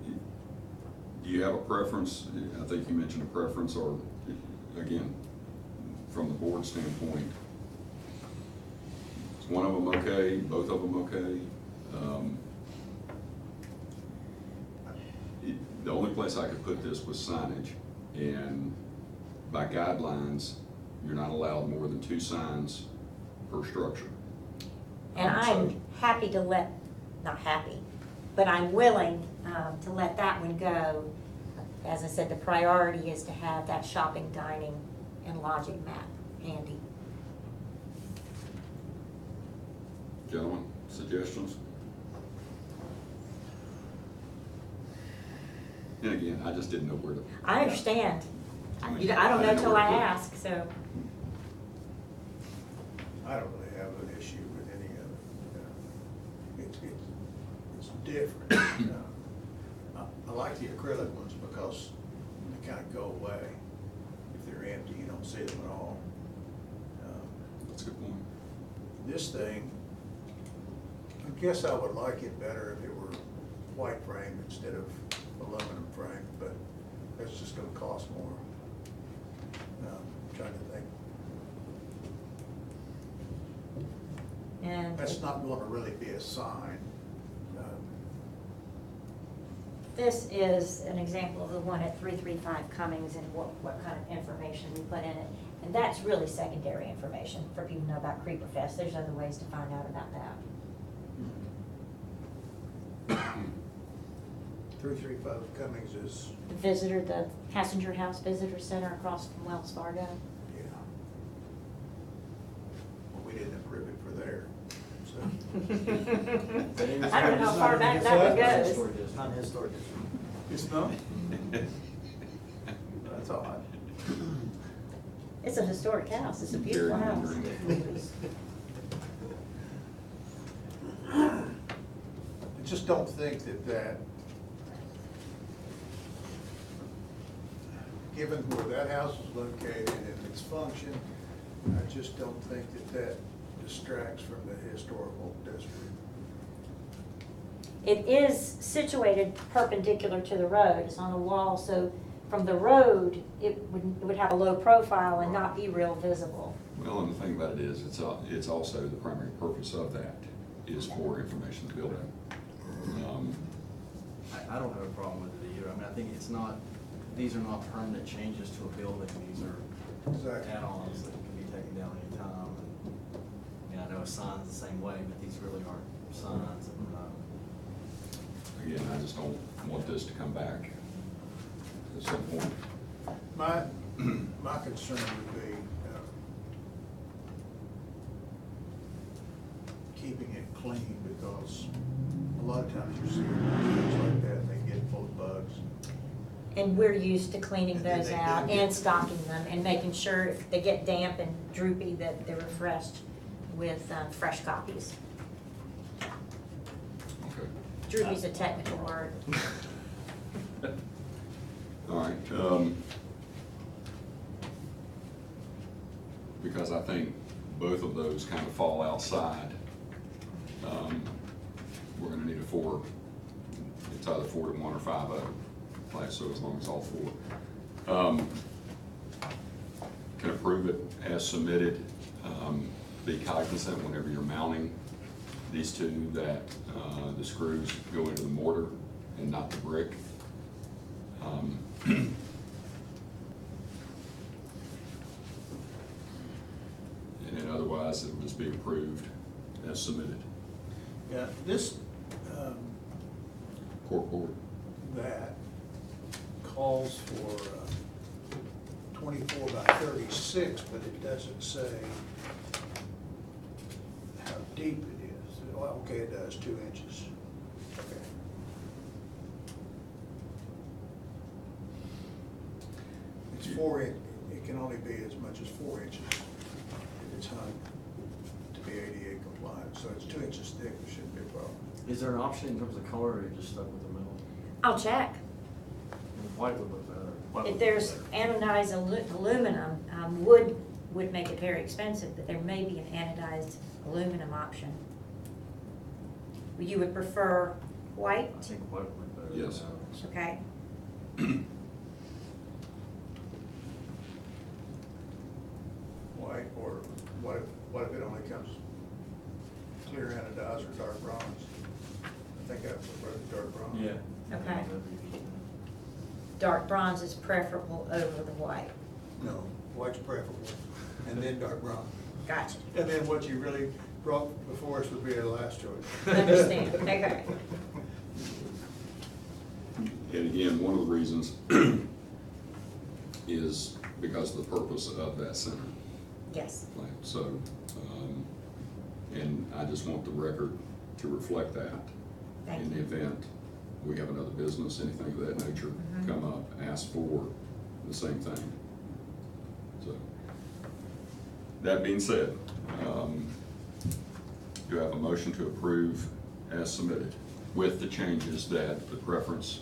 Do you have a preference? I think you mentioned a preference, or, again, from the board standpoint, is one of them okay, both of them okay? The only place I could put this was signage, and by guidelines, you're not allowed more than 2 signs per structure. And I'm happy to not happy, but I'm willing to let that one go. As I said, the priority is to have that shopping, dining, and lodging map handy. Gentlemen, suggestions? And again, I just didn't know where to. I understand. I don't know till I ask, so. I don't really have an issue with any of it. It's different. I like the acrylic ones because they kind of go away. If they're empty, you don't see them at all. That's a good point. This thing, I guess I would like it better if it were white frame instead of aluminum frame, but that's just gonna cost more. Trying to think. And That's not gonna really be a sign. this is an example of the one at 335 Cummings and what kind of information we put in it. And that's really secondary information for people to know about Creeper Fest. There's other ways to find out about that. 335 Cummings is, The passenger house visitor center across from Wells Fargo. yeah. Well, we didn't approve it for there, so. I don't know how far back that one goes. It's not historic district. It's not? That's odd. It's a historic house. It's a beautiful Very house. wondering. I just don't think that, given where that house is located and its function, I just don't think that distracts from the historical district. It is situated perpendicular to the road. It's on a wall, so from the road, it would have a low profile and not be real visible. Well, and the thing about it is, it's also the primary purpose of that is for information building. I don't have a problem with it either. I mean, I think these are not permanent changes to a building. These are Exactly. add-ons that can be taken down anytime. And I know a sign's the same way, but these really aren't signs. Again, I just don't want this to come back at some point. My concern would be keeping it clean, because a lot of times you see things like that and they get full of bugs. And we're used to cleaning And then those they out get- and stocking them and making sure if they get damp and droopy that they're refreshed with fresh copies. Okay. Droopy's a technical word. All right. Because I think both of those kind of fall outside, we're gonna need a four, it's either 4-1 or 5-0, like, so as long as all four. Can approve it as submitted. Be cognizant whenever you're mounting these two that the screws go into the mortar and not the brick. And then otherwise, it will just be approved as submitted. Yeah, this, Corkboard. that calls for 24 by 36, but it doesn't say how deep it is. Well, okay, it does, 2 inches. Okay. It's 4 inch, it can only be as much as 4 inches if it's hung to be ADA compliant. So it's 2 inches thick, it shouldn't be a problem. Is there an option in terms of color, or are you just stuck with the middle? I'll check. White would look better. White would If look there's better. anodized aluminum, wood would make it very expensive, but there may be an anodized aluminum option. You would prefer white? I think white would look better. Yes. Okay. White, or what if it only comes clear anodized or dark bronze? I think I prefer the dark bronze. Yeah. Okay. That'd be- Dark bronze is preferable over the white. No, white's preferable, and then dark bronze. Gotcha. And then what you really brought before us would be our last choice. Understand, okay. And again, one of the reasons is because of the purpose of that center Yes. plant. So, and I just want the record to reflect that. Thank In the you. event we have another business, anything of that nature come up, ask for the same thing. That being said, do I have a motion to approve as submitted with the changes that the preference,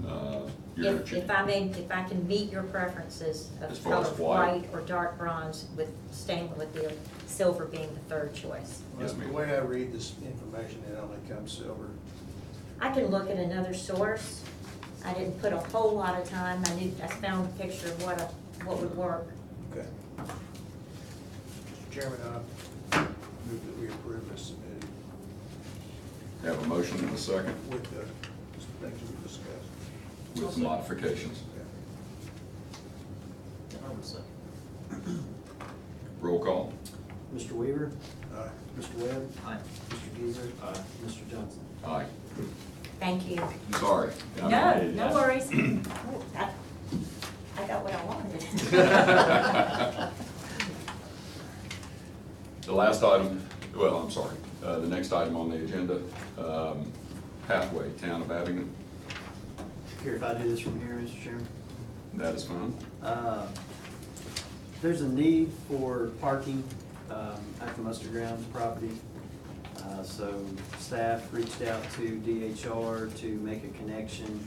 you're gonna change? If I can meet your preferences As of far color as white? white or dark bronze with staying with the silver being the third choice. Yes, The ma'am. way I read this information, it only comes silver. I can look at another source. I didn't put a whole lot of time. I found a picture of what would work. Okay. Mr. Chairman, I move that we approve as submitted Have a motion and a second with the things we discussed. with the modifications. Roll call. Mr. Weaver? Aye. Mr. Webb? Aye. Mr. Geezer? Mr. Johnson? Aye. Thank you. Sorry. No, no worries. I got what I wanted. The last item, well, I'm sorry, the next item on the agenda, pathway, Town of Abington. Here, if I do this from here, Mr. Chairman. That is fine. There's a need for parking at the Mustard Grounds property. So staff reached out to DHR to make a connection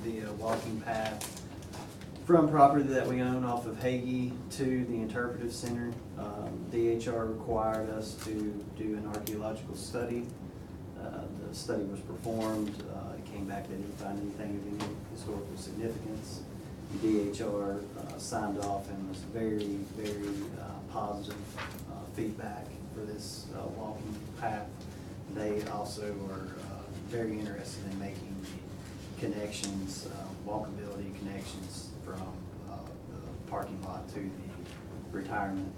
via walking path from property that we own off of Hagee to the Interpretive Center. DHR required us to do an archaeological study. The study was performed. It came back, they didn't find anything of any historical significance. DHR signed off and was very, very positive feedback for this walking path. They also are very interested in making connections, walkability connections from the parking lot to the retirement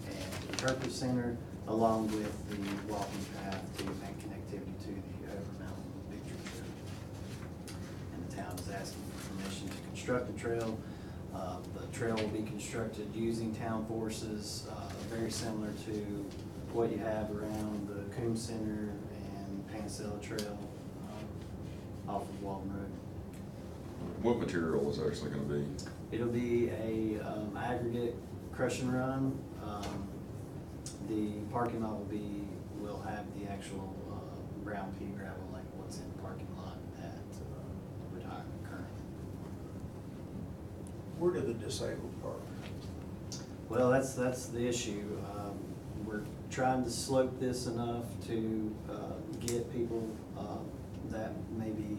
and interpretive center, along with the walking path to make connectivity to the Overmountain Victory Trail. And the town is asking for permission to construct the trail. The trail will be constructed using town forces, very similar to what you have around the Coombs Center and Pancella Trail off of Walton Road. What material is actually gonna be? It'll be a aggregate crush and run. The parking lot will have the actual brown pea gravel like what's in the parking lot at retirement currently. Where do the disabled park? Well, that's the issue. We're trying to slope this enough to get people that may be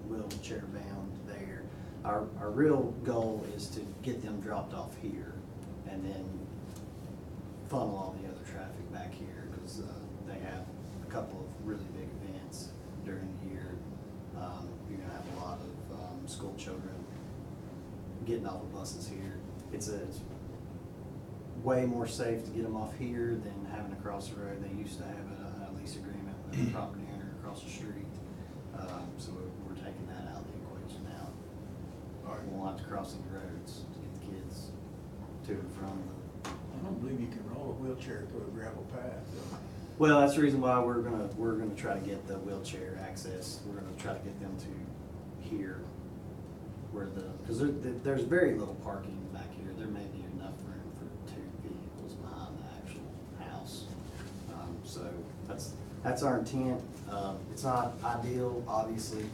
wheelchair bound there. Our real goal is to get them dropped off here and then funnel all the other traffic back here, because they have a couple of really big events during the year. You're gonna have a lot of school children getting off the buses here. It's way more safe to get them off here than having to cross the road. They used to have a lease agreement with the property owner across the street. So we're taking that out of the equation now. All right. We won't have to cross any roads to get the kids to and from the. I don't believe you can roll a wheelchair through a gravel path, though. Well, that's the reason why we're gonna try to get the wheelchair access. We're gonna try to get them to here, where because there's very little parking back here. There may be enough room for 2 vehicles behind the actual house. So that's our intent. It's not ideal, obviously,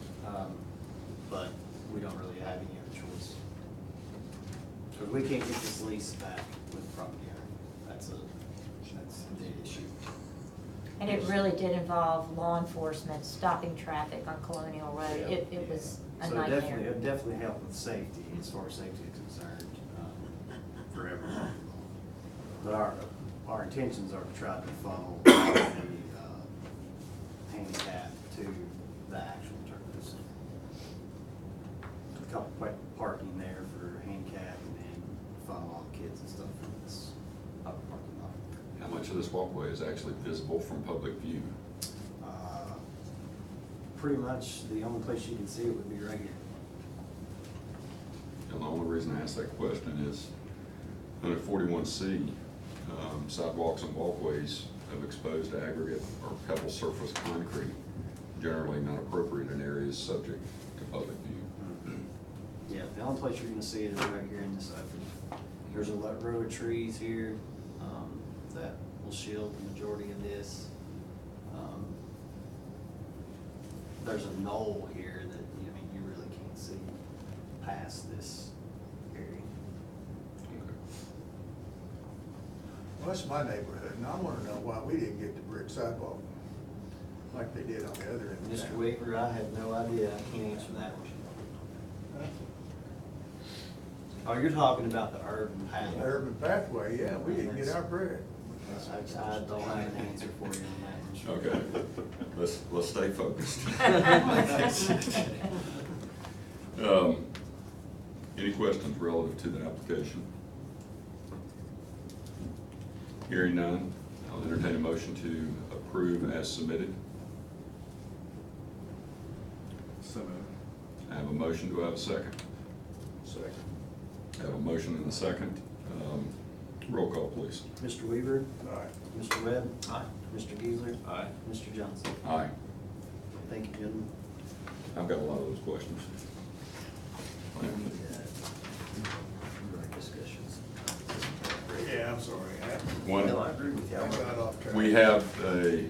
but we don't really have any other choice. Because we can't get this lease back with the property owner. That's the issue. And it really did involve law enforcement stopping traffic on Colonial Road. It was a So nightmare. it definitely helped with safety, as far as safety is concerned, for everyone. But our intentions are to try to funnel the handicap to the actual interpretive center. A couple parking there for handicap and then funnel all the kids and stuff from this upper parking lot. How much of this walkway is actually visible from public view? Pretty much the only place you can see it would be right here. And the only reason I ask that question is under 41C, sidewalks and walkways of exposed aggregate or pebble surface concrete generally not appropriate in areas subject to public view. Yeah, the only place you're gonna see it is right here in this opening. There's a row of trees here, that will shield the majority of this. There's a knoll here that, I mean, you really can't see past this area. Well, that's my neighborhood, and I wanna know why we didn't get the brick sidewalk like they did on the other end of Mr. town. Weaver, I have no idea, I can't answer that one. Oh, you're talking about the urban path. The urban pathway, yeah, we didn't get our brick. I don't have an answer for you on that one. Okay, let's stay focused. Any questions relative to the application? Hearing none, I'll entertain a motion to approve as submitted. So moved. I have a motion, do I have a second? Second. I have a motion and a second. Roll call, please. Mr. Weaver? All right. Mr. Webb? Aye. Mr. Geisler? Aye. Mr. Johnson? Aye. Thank you, gentlemen. I've got a lot of those questions. Discussions. Yeah, I'm sorry. One, No, I agree with you. I got off track. we have a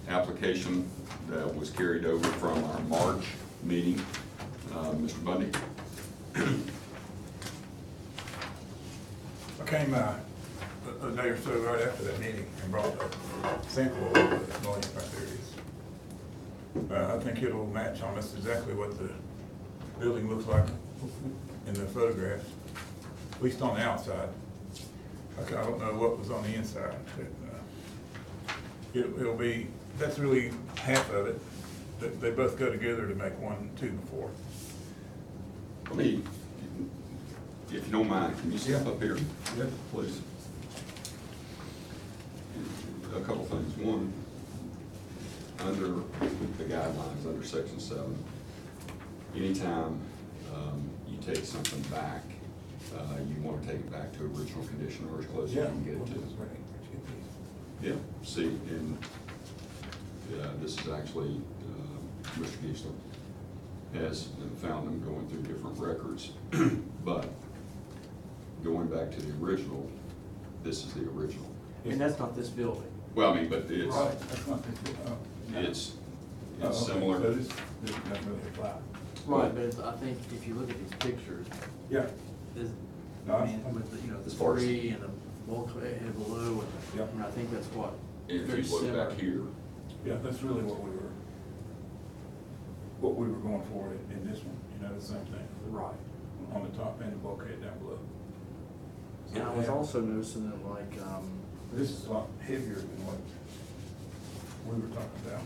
application that was carried over from our March meeting. Mr. Bundy? I came a day or so right after that meeting and brought a sample of the noise right there it is. I think it'll match almost exactly what the building looks like in the photographs, at least on the outside. I don't know what was on the inside. It'll be, that's really half of it. They both go together to make 1, 2, and 4. Let me, if you don't mind, can you step Yeah. up here? Yeah. Please. A couple things. One, under the guidelines, under section 7, anytime you take something back, you want to take it back to original condition or as close as you can get it to. Yeah, see, and this is actually, Mr. Geisler has found them going through different records, but going back to the original, this is the original. And that's not this building. Well, I mean, but it's, Right, that's not this, it's okay, similar. So this doesn't really apply. Right, but I think if you look at these pictures, Yeah, this, No, I mean, with the, the As far as- tree and the bulkhead below, and, Yep. I mean, I think that's what. If very you look similar. back here, yeah, that's really what we were going for in this one, the same thing, Right. on the top and the bulkhead down below. So And I was yeah, also noticing that like, This is a lot heavier than what we were talking about.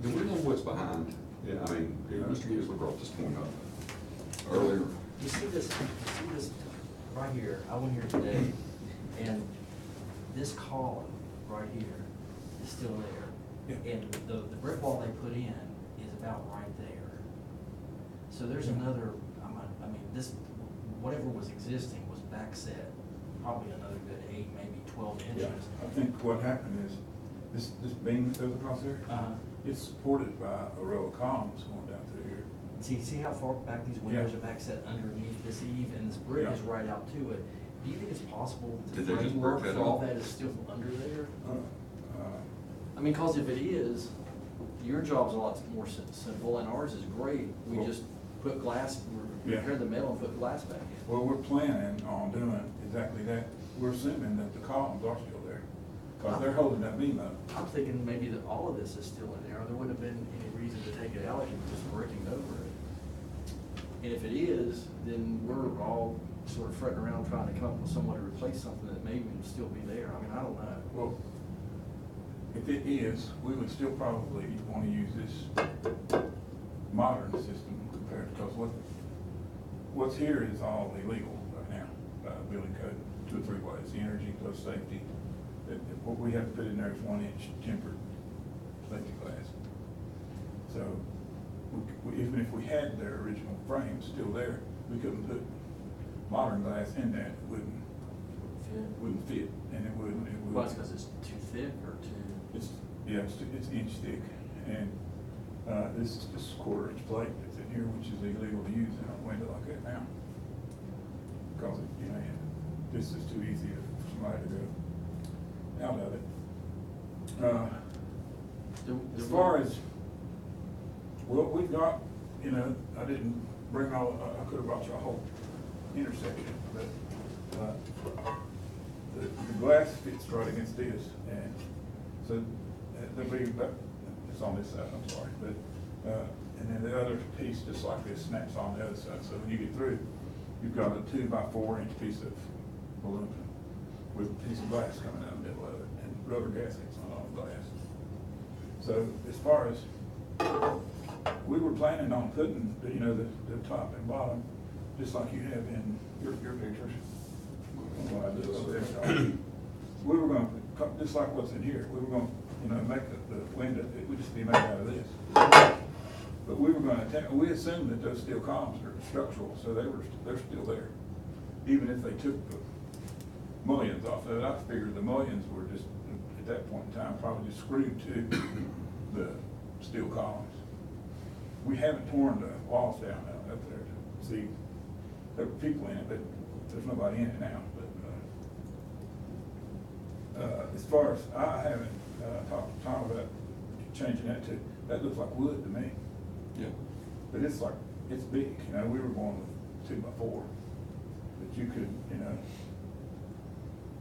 do we know what's behind? Yeah, I mean, Mr. Geisler brought this point up earlier. you see this right here, I went here today, and this column right here is still there. Yeah. And the brick wall they put in is about right there. So there's another, I mean, this, whatever was existing was back set, probably another good 8, maybe 12 Yeah, inches. I think what happened is, this beam that goes across there, it's supported by a row of columns going down through here. See how far back these windows Yeah. are back set underneath this eave, and this brick Yeah. is right out to it. Do you think it's possible the Did they just framework brick that for all off? that is still under there? Uh, I mean, cause if it is, your job's a lot more simple, and ours is great. We Well- just put glass, Yeah. repair the metal and put glass back in. Well, we're planning on doing exactly that. We're assuming that the columns are still there, because they're holding that beam up. I'm thinking maybe that all of this is still in there, or there wouldn't have been any reason to take it out and just bricking over it. And if it is, then we're all sort of fretting around trying to come up with some way to replace something that maybe will still be there. I mean, I don't know. Well, if it is, we would still probably want to use this modern system compared, because what's here is all illegal right now, by building code, 2 or 3 ways, the energy plus safety. What we have to put in there is 1-inch tempered safety glass. So, even if we had their original frame still there, we couldn't put modern glass in that, it wouldn't fit, and it wouldn't. Well, it's because it's too thick or too. It's, yeah, it's inch thick, and, this is just a 1/4 inch plate that's in here, which is illegal to use in a window like that now. because, you know, this is too easy for somebody to go out of it. As far as, well, we've got, you know, I didn't bring all, I could have brought you a whole intersection, but, the glass fits right against this, and so there'll be, it's on this side, I'm sorry, but, and then the other piece, just like this, snaps on the other side, so when you get through, you've got a 2x4 inch piece of aluminum with a piece of glass coming out the middle of it, and rubber gaskets on all the glass. So as far as, we were planning on putting, you know, the top and bottom, just like you have in your pictures. What I did over there. We were gonna, just like what's in here, we were gonna, you know, make the window, it would just be made out of this. But we were gonna, we assumed that those steel columns are structural, so they're still there. Even if they took the mullions off of it, I figured the mullions were just, at that point in time, probably just screwed to the steel columns. We haven't torn the walls down up there to see, there were people in it, but there's nobody in it now. But as far as, I haven't talked to Tom about changing that to, that looks like wood to me. Yeah. But it's like, it's big, you know, we were going with 2x4. But you could, you know,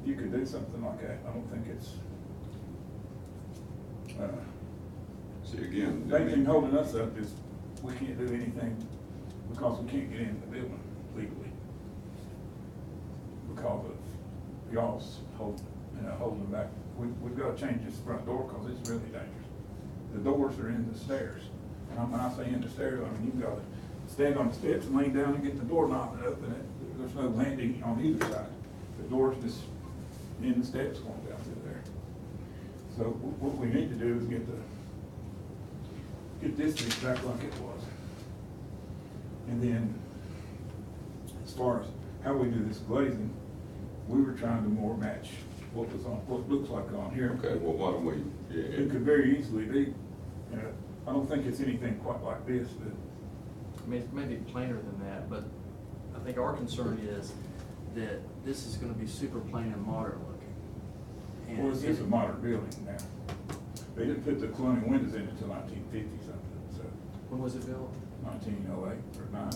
you could do something like that. I don't think it's, See, again. the main thing holding us up is we can't do anything because we can't get in the building legally. Because of y'all's holding back. We've got to change this front door because it's really dangerous. The doors are in the stairs. And when I say in the stairs, I mean, you've got to stand on the steps and lean down and get the door knocked up, and there's no landing on either side. The door's just in the steps going down through there. So what we need to do is get this thing back like it was. And then, as far as how we do this glazing, we were trying to more match what was on, what looks like on here. Okay, well, why don't we? It could very easily be, you know, I don't think it's anything quite like this, but. I mean, it may be plainer than that, but I think our concern is that this is gonna be super plain and modern looking. Well, this is a modern building now. They didn't put the colonial windows in until 1950 something, so. When was it built? 1908 or 9.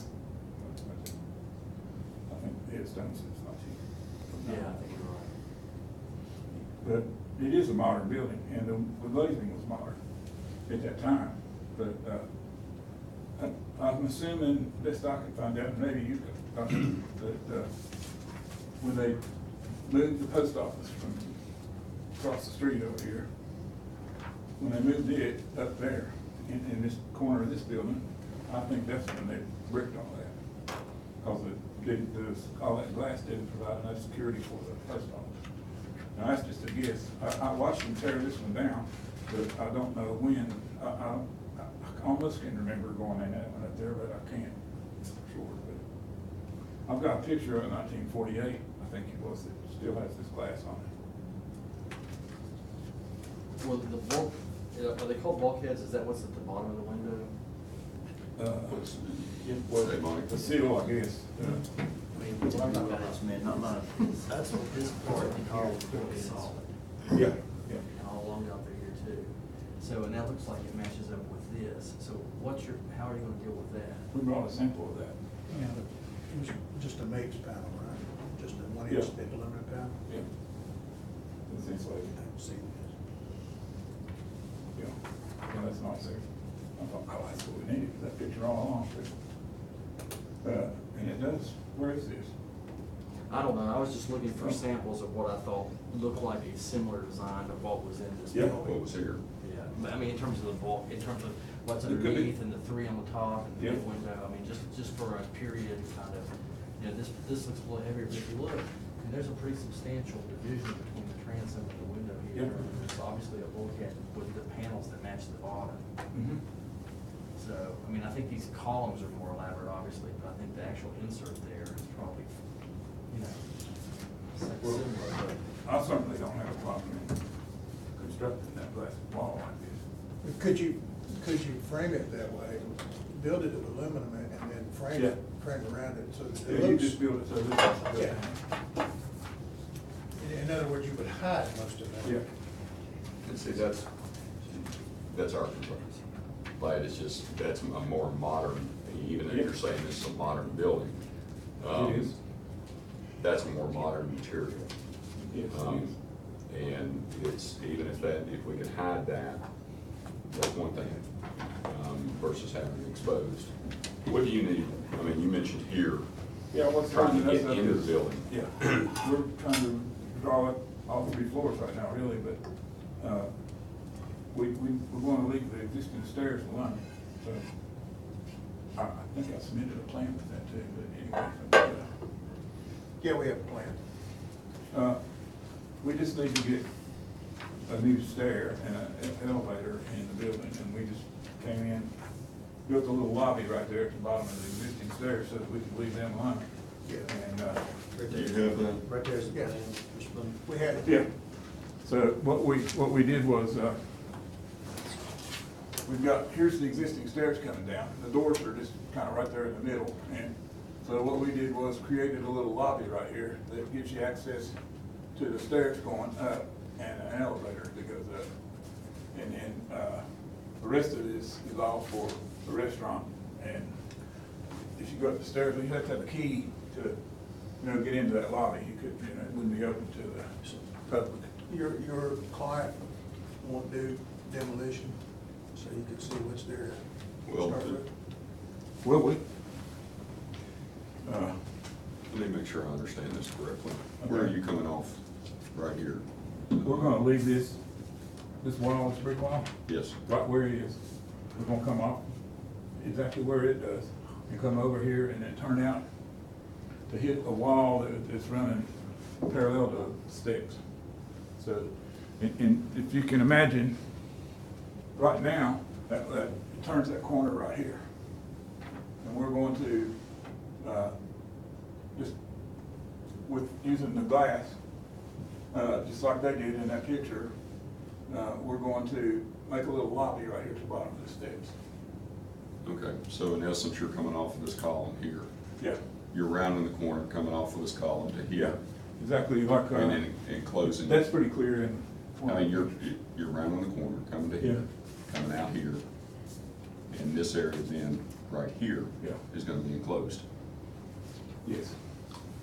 I think it's done since 1909. Yeah, I think you're right. But it is a modern building, and the glazing was modern at that time. But I'm assuming, best I can find out, and maybe you can, that when they moved the post office from across the street over here, when they moved it up there in this corner of this building, I think that's when they bricked all that. Because all that glass didn't provide enough security for the post office. Now, that's just a guess. I watched them tear this one down, but I don't know when. I almost can remember going in that one up there, but I can't for sure. But I've got a picture of 1948, I think it was, that still has this glass on it. Well, the bulk, are they called bulkheads? Is that what's at the bottom of the window? The seal, I guess. What I'm talking about is meant, not. That's what this part is solid. Yeah, yeah. And all along out there here too. So, and that looks like it matches up with this. So how are you gonna deal with that? We brought a sample of that. Yeah, it was just a MAPES panel, right? Just a 1 inch Yeah. thick aluminum panel? Yeah. It's insulated. I haven't seen this. Yeah. Yeah, that's nice there. I thought, oh, that's what we needed, that picture all along. And it does. Where is this? I don't know. I was just looking for samples of what I thought looked like a similar design of what was in this Yeah. building. What was here? Yeah, but I mean, in terms of the bulk, in terms of what's It could be. underneath and the three on the top and the Yeah. big window, I mean, just for a period kind of, you know, this looks a little heavier, but if you look, and there's a pretty substantial division between the transom and the window here. Yeah. There's obviously a bulkhead with the panels that match the bottom. Mm-hmm. So, I mean, I think these columns are more elaborate, obviously, but I think the actual insert there is probably, you know, similar, but. I certainly don't have a problem in constructing that glass wall like this. Could you frame it that way, build it of aluminum and then frame Yeah. it frame around it so that Yeah, it you looks. just build it so this is. Yeah. In other words, you would hide most of that. Yeah. And see, that's our complaint. But it's just, that's a more modern, even if you're saying this is a modern building. It is. That's a more modern material. Yes, it Um, And it's, even if we could hide that, that's one thing, versus having it exposed. What do you need? I mean, you mentioned here, Yeah, what's trying to driving us get up into the is- building. Yeah, we're trying to draw up all 3 floors right now, really, but, we're going to leave the existing stairs alone, so. I think I submitted a plan with that too, but anyway. Yeah, we have a plan. We just need to get a new stair and an elevator in the building, and we just came in, built a little lobby right there at the bottom of the existing stairs so that we could leave them alone. Yeah. And, Right Do you there. have that? Right there's the Yeah. plan, Mr. Boone. We had it. yeah, so what we did was, we've got, here's the existing stairs coming down, the doors are just kind of right there in the middle, and so what we did was created a little lobby right here that gives you access to the stairs going up and an elevator that goes up. And then, the rest of this is all for the restaurant, and if you go up the stairs, you have to have a key to, get into that lobby, you could, it wouldn't be open to the public. Your client won't do demolition, so you can see what's there to Well, start with. Will we? Let me make sure I understand this correctly. Where are Okay. you coming off? Right here? We're gonna leave this wall, this brick wall, Yes. right where it is. We're gonna come off exactly where it does, and come over here and then turn out to hit a wall that's running parallel to sticks. So, and if you can imagine, right now, that it turns that corner right here. And we're going to, just with using the glass, just like they did in that picture, we're going to make a little lobby right here at the bottom of the steps. Okay, so in essence, you're coming off of this column here. Yeah, You're rounding the corner, coming off of this column to yeah, here. exactly like, And then and closing. that's pretty clear in. I mean, you're rounding the corner, coming to here, coming out here. And this area then, right here, Yeah. is gonna be enclosed. Yes,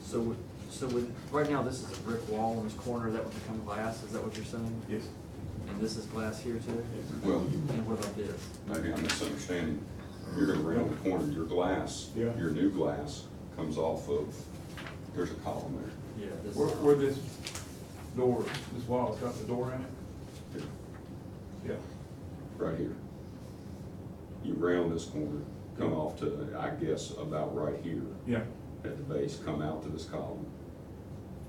So with, right now, this is a brick wall in this corner, that would become glass, is that what you're saying? yes. And this is glass here too? Well, And what about this? maybe I'm misunderstanding. You're gonna round the corner, your glass, Yeah. your new glass comes off of, there's a column there. Yeah, this Where, is. where this door, this wall's got the door in it? Here, Yeah, right here. You round this corner, come off to, I guess, about right here yeah, at the base, come out to this column,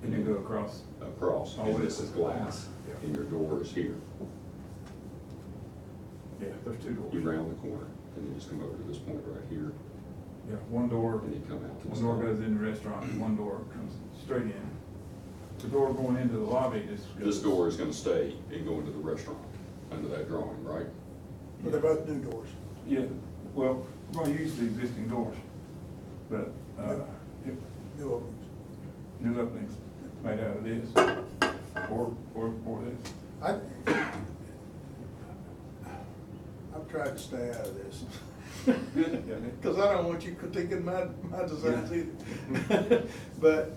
and then go across. across, Oh, and it this is is. glass, Yeah. and your door is here. Yeah, there's 2 doors. You round the corner, and you just come over to this point right here, Yeah, one door, and you come out to this. one door column. goes in the restaurant, and one door comes straight in. The door going into the lobby just goes. This door is gonna stay and go into the restaurant, under that drawing, right? But they're both new doors. Yeah, well, we're gonna use the existing doors, but, if New openings. new openings made out of this, or this. I've tried to stay out of this. Good. Because I don't want you critiquing my designs either. But,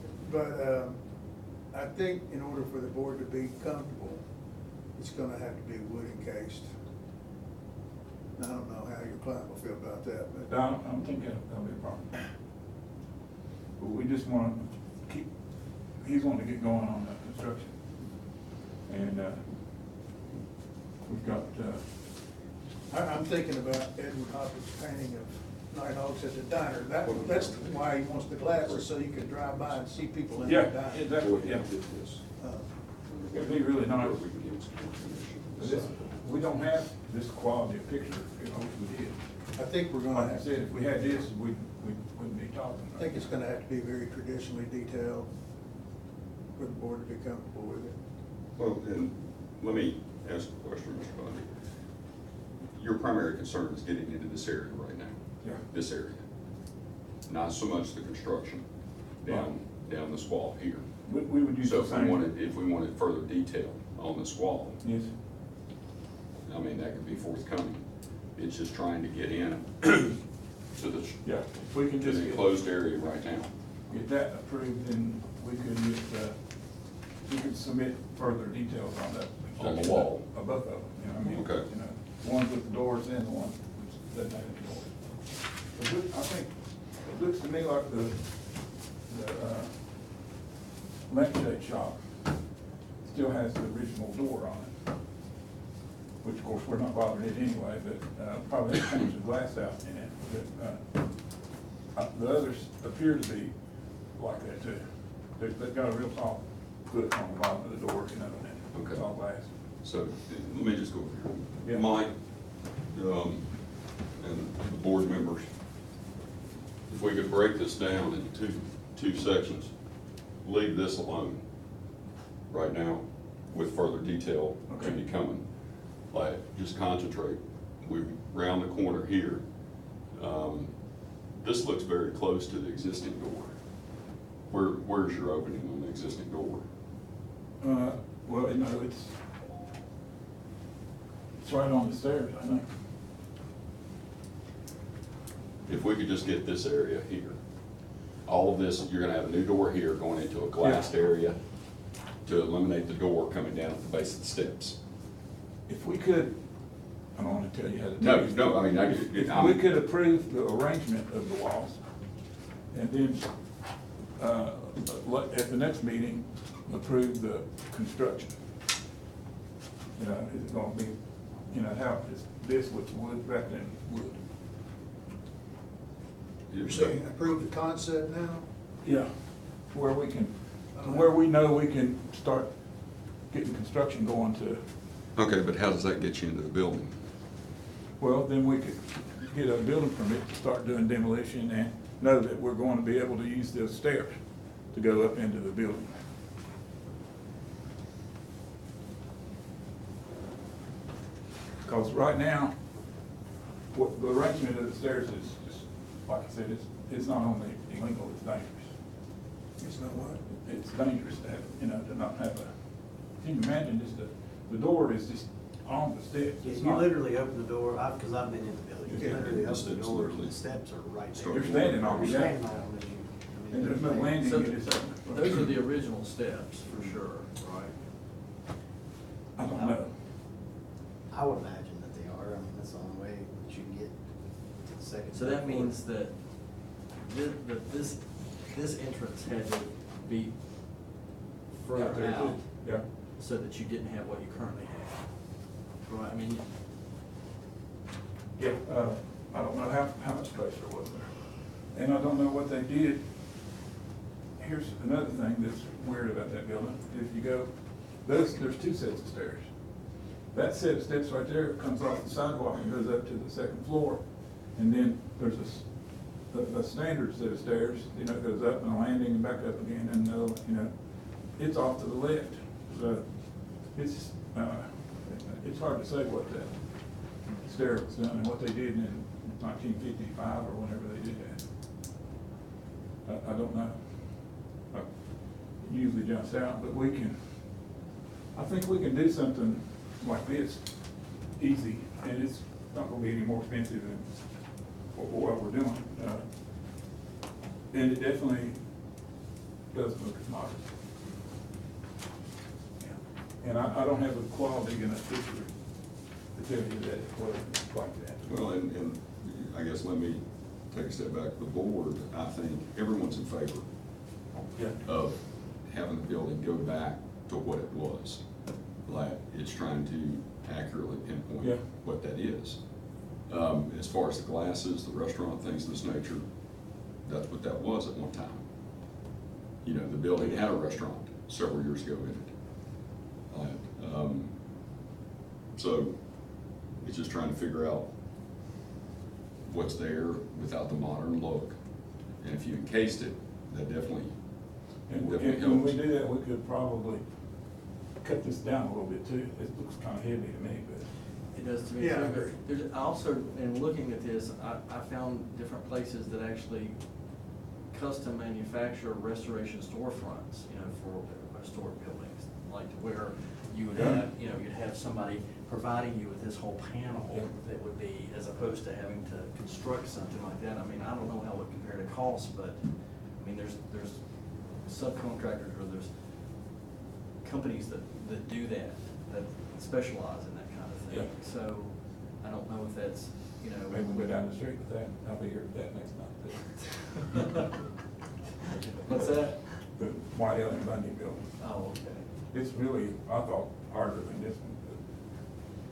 I think in order for the board to be comfortable, it's gonna have to be wood encased. I don't know how your client will feel about that, but. I don't think that'll be a problem. But we just wanna keep, he's wanting to get going on the construction. And, we've got, I'm thinking about Edward Hopper's painting of Nighthawks at the diner. That's why he wants the glasses, so you can drive by and see people in the yeah, diner. exactly, yeah. It'd be really nice. We can get some information. This, we don't have this quality of picture, if we did. I think we're gonna Like I have, said, if we had this, we wouldn't be talking. I think it's gonna have to be very traditionally detailed for the board to be comfortable with it. Well, then, let me ask a question, Mr. Bundy. Your primary concern is getting into this area right now? Yeah. This area? not so much the construction down this wall here. We would use So the if we same. wanted further detail on this wall, Yes, I mean, that could be forthcoming. It's just trying to get in to the, yeah, if we can to just the get enclosed area right now. that approved, then we could just, we could submit further details on that. On the wall. Above them, you know, I mean, Okay. you know, the ones with the doors and the ones which doesn't have any doors. I think, it looks to me like the lampshade shop still has the original door on it, which of course we're not bothering it anyway, but probably have to change the glass out in it. But the others appear to be like that too. They've got a real soft foot on the bottom of the door, you know, and it's Okay. all glass. So let me just go over Yeah. here. Mike, and the board members, if we could break this down into two sections, leave this alone right now with further detail to be coming. Like, just concentrate. We round the corner here. This looks very close to the existing door. Where's your opening on the existing door? Well, you know, it's right on the stairs, I think. If we could just get this area here, all of this, you're gonna have a new door here going into a glassed area to eliminate the door coming down at the base of the steps. If we could, I don't want to tell you how to do No, it. no, I mean, If we could approve the arrangement of the walls, and then, at the next meeting, approve the construction. You know, is it gonna be, you know, how, is this with wood, rather than wood? You're saying approve the concept now? Yeah, where we can, where we know we can start getting construction going to, Okay, but how does that get you into the building? well, then we could get a building permit to start doing demolition and know that we're going to be able to use the stairs to go up into the building. Because right now, what the arrangement of the stairs is just, like I said, it's not only illegal, it's dangerous. It's not what? It's dangerous to have, you know, to not have a, can you imagine just the door is just on the steps. It's You not- literally open the door, because I've been in the building, you Yeah. literally The open the steps door, literally the steps are right there. You're standing on You're it, yeah. standing on them as you. I mean, And there's no landing, So you just open. those are the original steps, for sure, right? I don't know. I would imagine that they are, I mean, that's the only way that you can get to the second. So that means that this entrance had to be further Out there, out too. Yeah. so that you didn't have what you currently have. Right, I mean, Yeah, I don't know how much space there was there. And I don't know what they did. Here's another thing that's weird about that building. If you go, there's two sets of stairs. That set of steps right there comes off the sidewalk and goes up to the second floor. And then there's a standard set of stairs, you know, it goes up and a landing and back up again, and you know, it's off to the left. So it's hard to say what that stair was done and what they did in 1955 or whenever they did that. I don't know. It usually jumps out, but I think we can do something like this easy, and it's not gonna be any more expensive than what we're doing. And it definitely does look modern. Yeah. And I don't have a quality enough picture to tell you that it was like that. Well, and I guess let me take a step back. The board, I think everyone's in favor Yeah. of having the building go back to what it was. Like, it's trying to accurately Yeah. pinpoint what that is. As far as the glasses, the restaurant, things of this nature, that's what that was at one time. You know, the building had a restaurant several years ago in it. So it's just trying to figure out what's there without the modern look. And if you encased it, that definitely And when we do that, we could probably cut this down a little bit too. It looks kind of heavy to me, but. it does to me Yeah, I too, agree. but there's also, in looking at this, I found different places that actually custom manufacture restoration storefronts, you know, for historic buildings. Like to where you would have, you know, you'd have somebody providing you with this whole panel that would be, as opposed to having to construct something like that. I mean, I don't know how it would compare to cost, but, I mean, there's subcontractors or there's companies that do that specialize in that kind of thing. Yeah. So, I don't know if that's, you know. Maybe we'll go down the street with that. I'll be here for that next month. What's that? The White Hill and Bundy building. Oh, okay. It's really, I thought, harder than this one.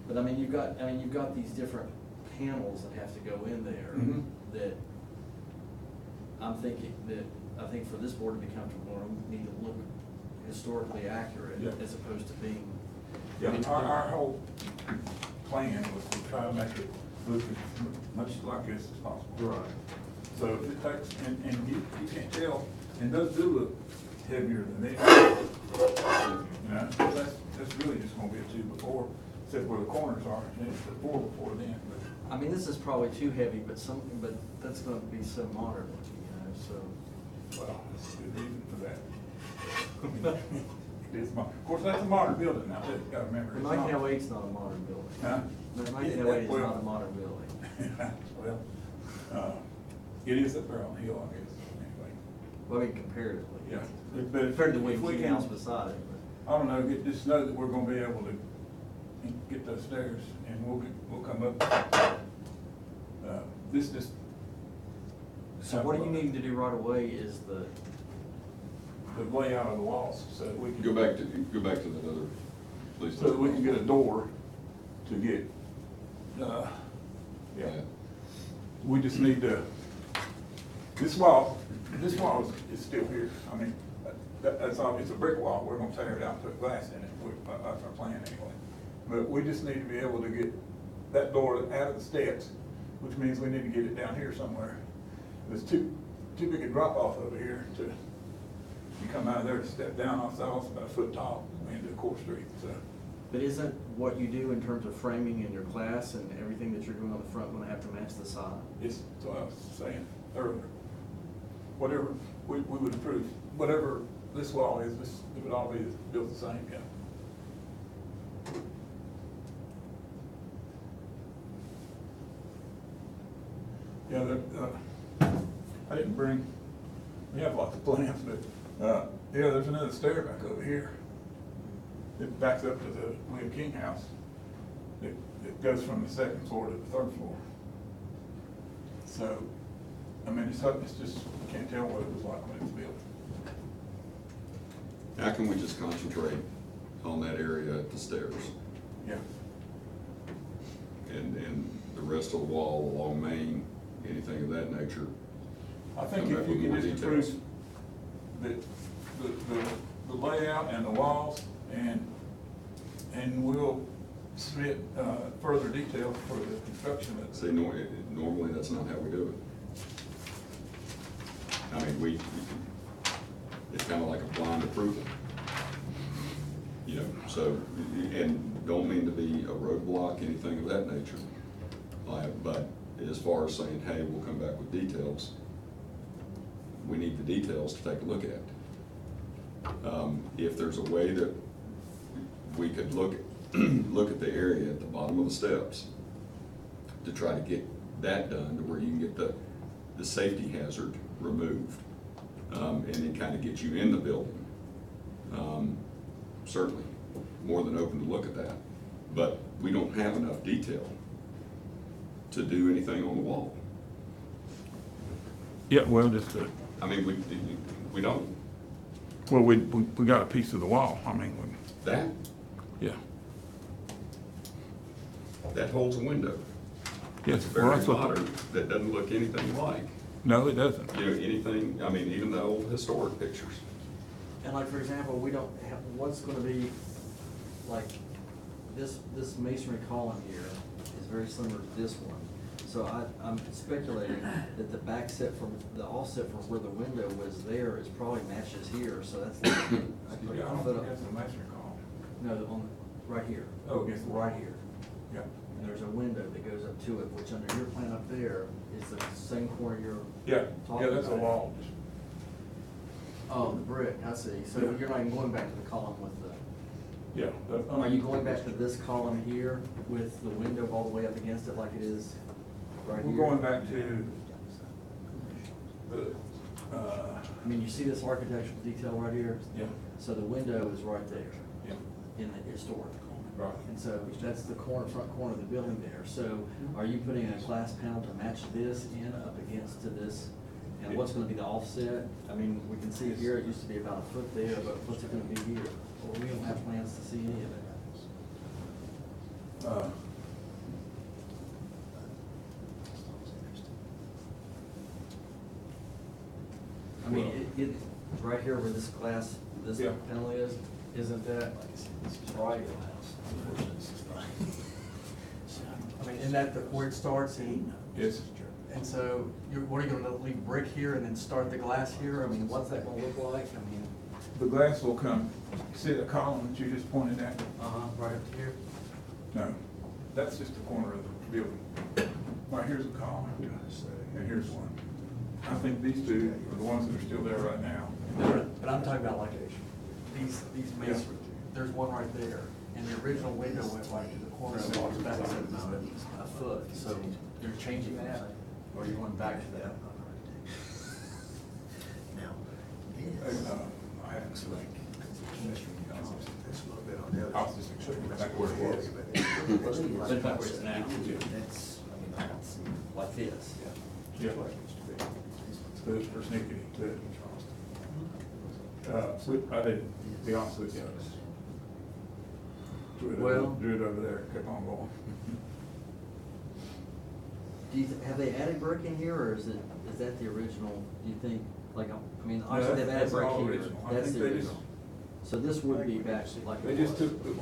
But I mean, you've got these different panels that have to go in there Mhm. that I'm thinking that, I think for this board to be comfortable, we need to look historically accurate Yeah. as opposed to being. Yeah, I mean, our whole plan was to try to make it look as much like this as possible. Right. So if it takes, and you can't tell, and those do look heavier than this. You know, that's really just gonna be a 2x4, except where the corners are, and it's a 4x4 then. But I mean, this is probably too heavy, but that's gonna be so modern looking, you know, so. well, that's a good reason for that. It is of course, that's a modern building now, you gotta remember. The it's not- 1908's not a modern building. Huh? The Yeah, 1908 is well- not a modern building. Well, it is up there on the hill, I guess, anyway. Well, I mean, comparatively. Yeah. But if- Compared to the if we Wing can- House beside it, but. I don't know, just know that we're gonna be able to get those stairs, and we'll come up. This just. So what you need to do right away is the layout of the walls, so that we can. Go back to that other, please. So that we can get a door to get, yeah. We just need to, this wall is still here. I mean, that's all, it's a brick wall, we're gonna tear it out and put glass in it, that's our plan anyway. But we just need to be able to get that door out of the steps, which means we need to get it down here somewhere. There's too big a drop off over here to, you come out of there to step down off the house about a foot tall into Court Street, so. But isn't what you do in terms of framing in your class and everything that you're doing on the front gonna have to match the side? It's what I was saying earlier. Whatever we would approve, whatever this wall is, it would all be built the same, yeah. Yeah, I didn't bring, we have lots of plans, but, yeah, there's another stair back over here. It backs up to the William King house. It goes from the second floor to the third floor. So, I mean, it's just, you can't tell what it was like when it was built. How can we just concentrate on that area at the stairs? Yeah. And the rest of the wall along Main, anything of that nature? I think Come back if you with can more just details. approve the layout and the walls, and we'll submit further details for the construction of it. See, normally that's not how we do it. I mean, it's kind of like a blind approval. You know, so, and don't mean to be a roadblock, anything of that nature. But as far as saying, hey, we'll come back with details, we need the details to take a look at. If there's a way that we could look at the area at the bottom of the steps to try to get that done to where you can get the safety hazard removed, and then kind of get you in the building. Certainly, more than open to look at that. But we don't have enough detail to do anything on the wall. Yeah, well, just, I mean, we don't. well, we got a piece of the wall, I mean, That, yeah. that holds a window. Yes, It's well, very that's what, modern, that doesn't look anything like, no, it doesn't. you know, anything, I mean, even the old historic pictures. And like, for example, we don't have, what's gonna be, like, this masonry column here is very similar to this one. So I'm speculating that the back set from, the offset from where the window was there is probably matches here, so that's like. Yeah, I don't think that's a masonry column. No, right here. Oh, against the wall. Right here. Yeah. And there's a window that goes up to it, which under your plan up there is the same corner you're. Yeah, talking that's a about. wall. Oh, the brick, I see. So Yeah. you're not even going back to the column with the, Yeah. are you going back to this column here with the window all the way up against it like it is right here? We're going back to the, I mean, you see this architectural detail right here? yeah, So the window is right there yeah, in the historic. right. And so that's the front corner of the building there. So are you putting a glass panel to match this in up against to this? And what's gonna be the offset? I mean, we can see here, it used to be about a foot there, but what's it gonna be here? Well, we don't have plans to see any of it. I mean, right here where this glass, this Yeah. panel is, isn't that right? I mean, isn't that where it starts and, Yes, and so what are you gonna leave brick here and then start the glass here? I mean, what's that gonna look like? I mean, the glass will come, see the column that you just pointed at? right up to here. No, that's just the corner of the building. Right, here's a column, and here's one. I think these two are the ones that are still there right now. But I'm talking about like these masonry, there's one right there, and the original window went right to the corner of it, back a foot, so you're changing that, or you're going back to that? I haven't selected. I was just checking back where it was. But back where it's now, like this. Yeah. Good, persnickety, good. I didn't, be honest with you. Drew it over there, kept on going. Do you, have they added brick in here, or is that the original, do you think, like, I mean, obviously they've added that's brick all here, original. I that's think the they just- original. So this would be back like They it just was. took the,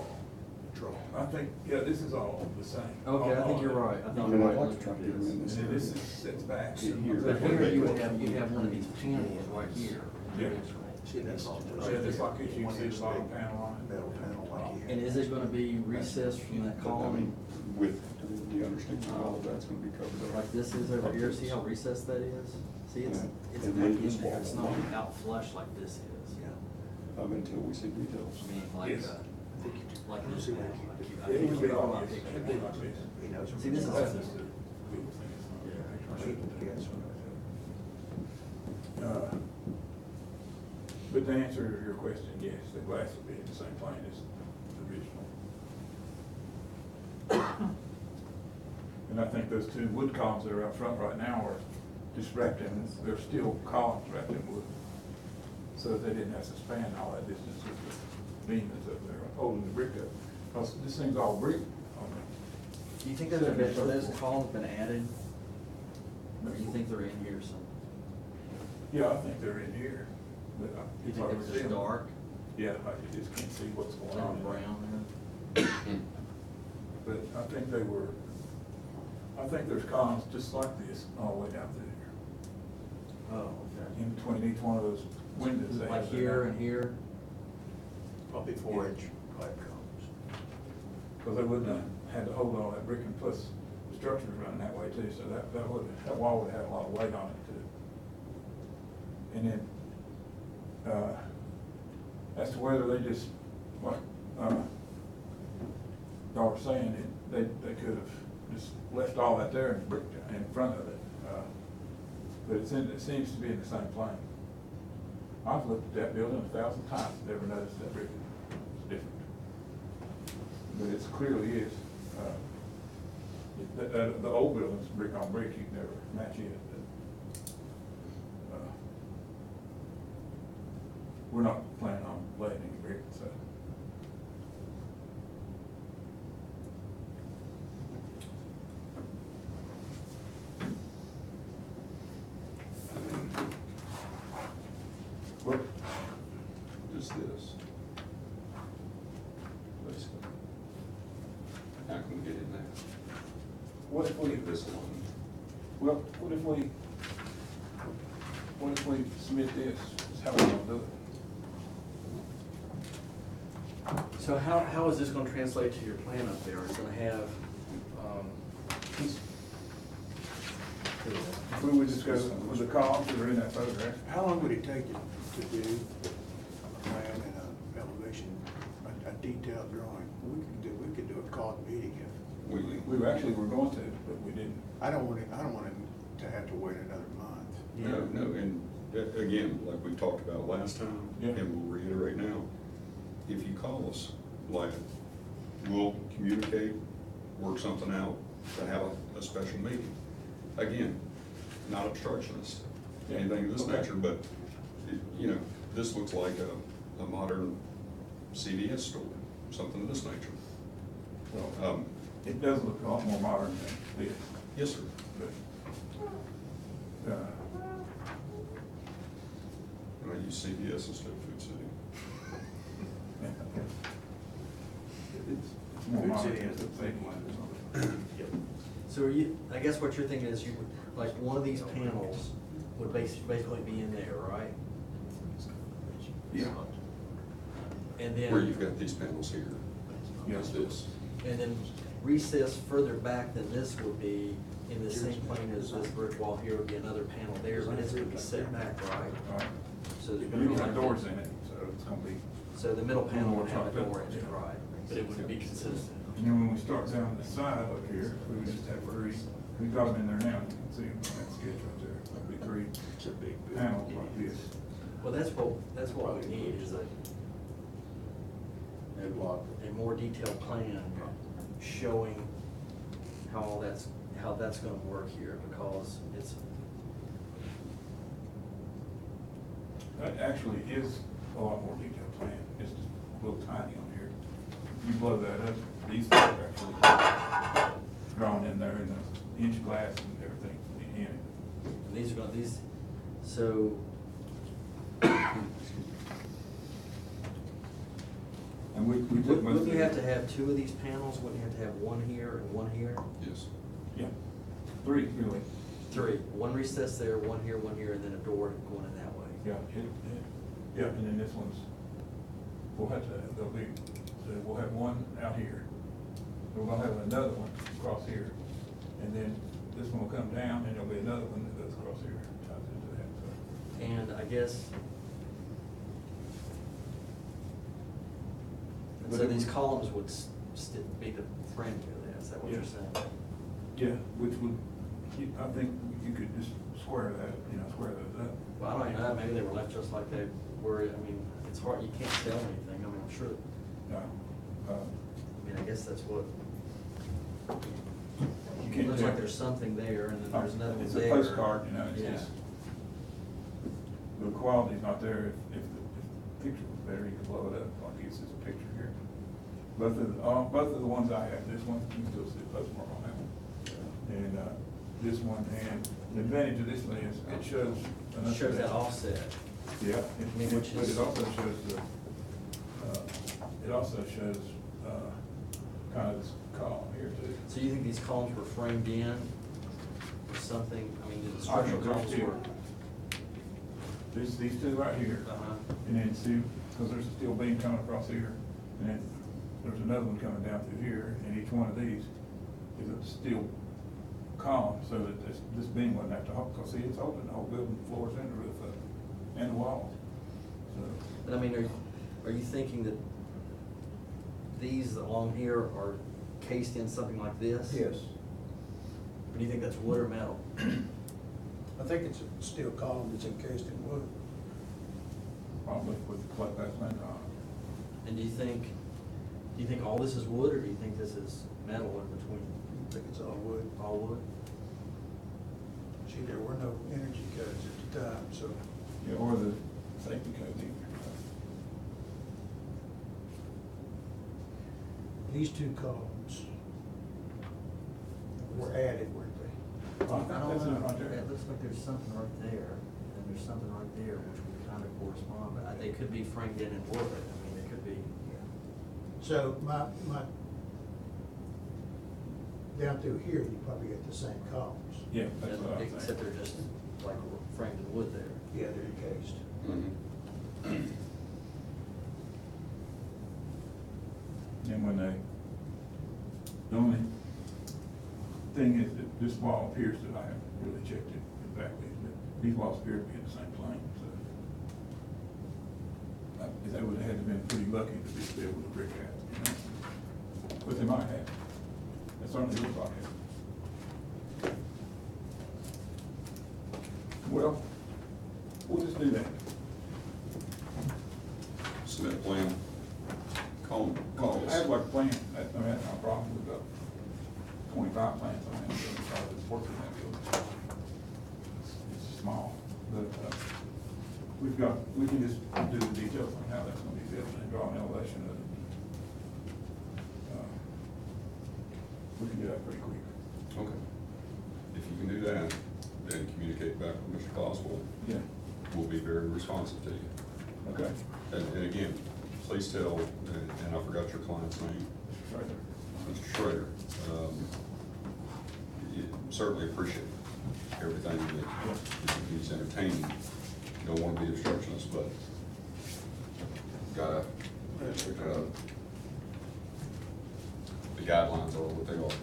I think, yeah, this is all the same. Okay, I think you're right, I think you're right. And then this is, sets back. But here you would have one of these panels right here. Yeah. Yeah, just like this, you can see the bottom panel on it. And is it gonna be recessed from that column, With, do you understand how all of that's gonna be covered up? like this is over here, see how recessed that is? See, it's Yeah. back in there, it's not out flush like this is. Up until we see details. I mean, like, Yes. like this. It would be all this. It'd be like this. See, this is. That's just the- But to answer your question, yes, the glass would be in the same plane as the original. And I think those two wood columns that are out front right now are just wrapped in, they're still columns wrapped in wood. So that they didn't have to span all that distance with the beam that's up there holding the brick up. Because this thing's all brick on it. Do you think those columns been added? Or do you think they're in here some? Yeah, I think they're in here. But You think they were just dark? Yeah, I just can't see what's going Dark on. brown there? But I think they were, I think there's columns just like this all the way down through here. Oh, okay. In between each one of those windows. they Like have here that. and here? Probably 4-inch pipe columns. Because they wouldn't have had to hold all that brick, and plus the structure's running that way too, so that wall would have had a lot of weight on it too. And then, as to whether they just, like, y'all were saying, they could have just left all that there and brick in front of it. But it seems to be in the same plane. I've looked at that building 1,000 times, never noticed that brick is different. But it clearly is. The old building's brick on brick, you can never match it. But, we're not planning on laying any brick, so. What is this? Basically. How can we get in there? What if we, Leave this alone. well, what if we submit this, is how we're gonna do it? So how is this gonna translate to your plan up there? It's gonna have, If we would just go with the columns that are in that photograph. How long would it take you to do a plan and an elevation, a detailed drawing? We could do a call meeting if, We were actually were going to, but we didn't. I don't want it to have to wait another month. No, and again, like we talked about last time, Yeah. and we'll reiterate now, if you call us, like, we'll communicate, work something out, to have a special meeting. Again, not obstructionist, anything of this Okay. nature, but, you know, this looks like a modern CVS store, something of this nature. Well, it does look a lot more modern than this. Yes, sir. But, And I use CVS instead of Food City. it's more Food modern. City has the big one. So are you, I guess what you're thinking is you, like, one of these panels would basically be in there, right? Yeah. And then. Where you've got these panels here, Yes. is this. And then recess further back than this would be in the same plane as this brick wall here would be another panel there, but it's gonna be set back, right? All right. So there's You gonna be don't have like- doors in it, so it's gonna be, So the middle panel would have a door in it, right? But it would be consistent. and then when we start down the side up here, we would just have three, we've got them in there now, you can see them on that sketch right there. That'd be three It's a big panels like this. Well, that's what we need is a more detailed plan showing how that's gonna work here, because it's, That actually is a lot more detailed plan, it's just a little tiny on here. You blow that up, these things are actually drawn in there in the inch glass and everything in it. these are gonna, so. And we took most of Wouldn't you have it. to have two of these panels? Wouldn't you have to have one here and one here? Yes. Yeah, three, really. Three, one recess there, one here, and then a door going in that way. Yeah, and then this one's, we'll have to, so we'll have one out here. We're gonna have another one across here, and then this one will come down, and there'll be another one that goes across here, ties into that, so. And I guess, But so it these would- columns would be the frame here then, is that what you're Yeah. saying? Yeah, which would, I think you could just square that, square those up. Well, I don't know, maybe they were left just like they were, I mean, it's hard, you can't tell anything, I mean, I'm sure, No, I mean, I guess that's what, you it can't looks tell. like there's something there, and then there's another one It's there. a postcard, it's Yeah. just, the quality's not there. If the picture was better, you could blow it up, like it's just a picture here. Both of the ones I have, this one, you can still see the postmark on that one. And, this one, and the advantage of this one is it shows. It shows that offset. Yeah, mean, which but is- it also shows kind of this column here too. So you think these columns were framed in or something, I mean, the structural There's columns two. were? There's these two right here. Uh-huh. And then see, because there's a steel beam coming across here, and then there's another one coming down through here, and each one of these is a steel column, so that this beam wouldn't have to hold, because see, it's holding the whole building, floors and the roof up, and the walls. So, But I mean, are you thinking that these along here are cased in something like this? Yes. Or do you think that's wood or metal? I think it's a steel column that's encased in wood. probably with flat glass lens on And do you think all this is wood, or do you think this is metal in between? I think it's all wood. All wood? See, there were no energy codes at the time, so. it. Yeah, or the safety code either. These two columns were added, weren't they? I don't That's it know. right there. It looks like there's something right there, and there's something right there which would kind of correspond, but they could be framed in wood, I mean, they could be. So my, down through here, you probably get the same columns. Yeah, that's what I was Except saying. they're just like framed in wood there. Yeah, they're encased. Mhm. And when the only thing is that this wall appears that I haven't really checked it exactly, but these walls appear to be in the same plane, so. They would have had to have been pretty lucky to be able to brick out, you know? But they might have. It certainly looks like it. Well, we'll just do that. Submit a plan. Call I us. have like a plan, that's no problem, we've got 25 plans on that, so it's working that building. It's small, but, we can just do the details on how that's gonna be built and draw an elevation of it. We can do that pretty quick. Okay. If you can do that, then communicate back with Mr. Boswell. Yeah. We'll be very responsive to you. Okay. And again, please tell, and I forgot your client's name, Right. Mr. Schrader. Certainly appreciate everything that he's entertaining. Don't want to be obstructionist, but gotta, the guidelines are what they are.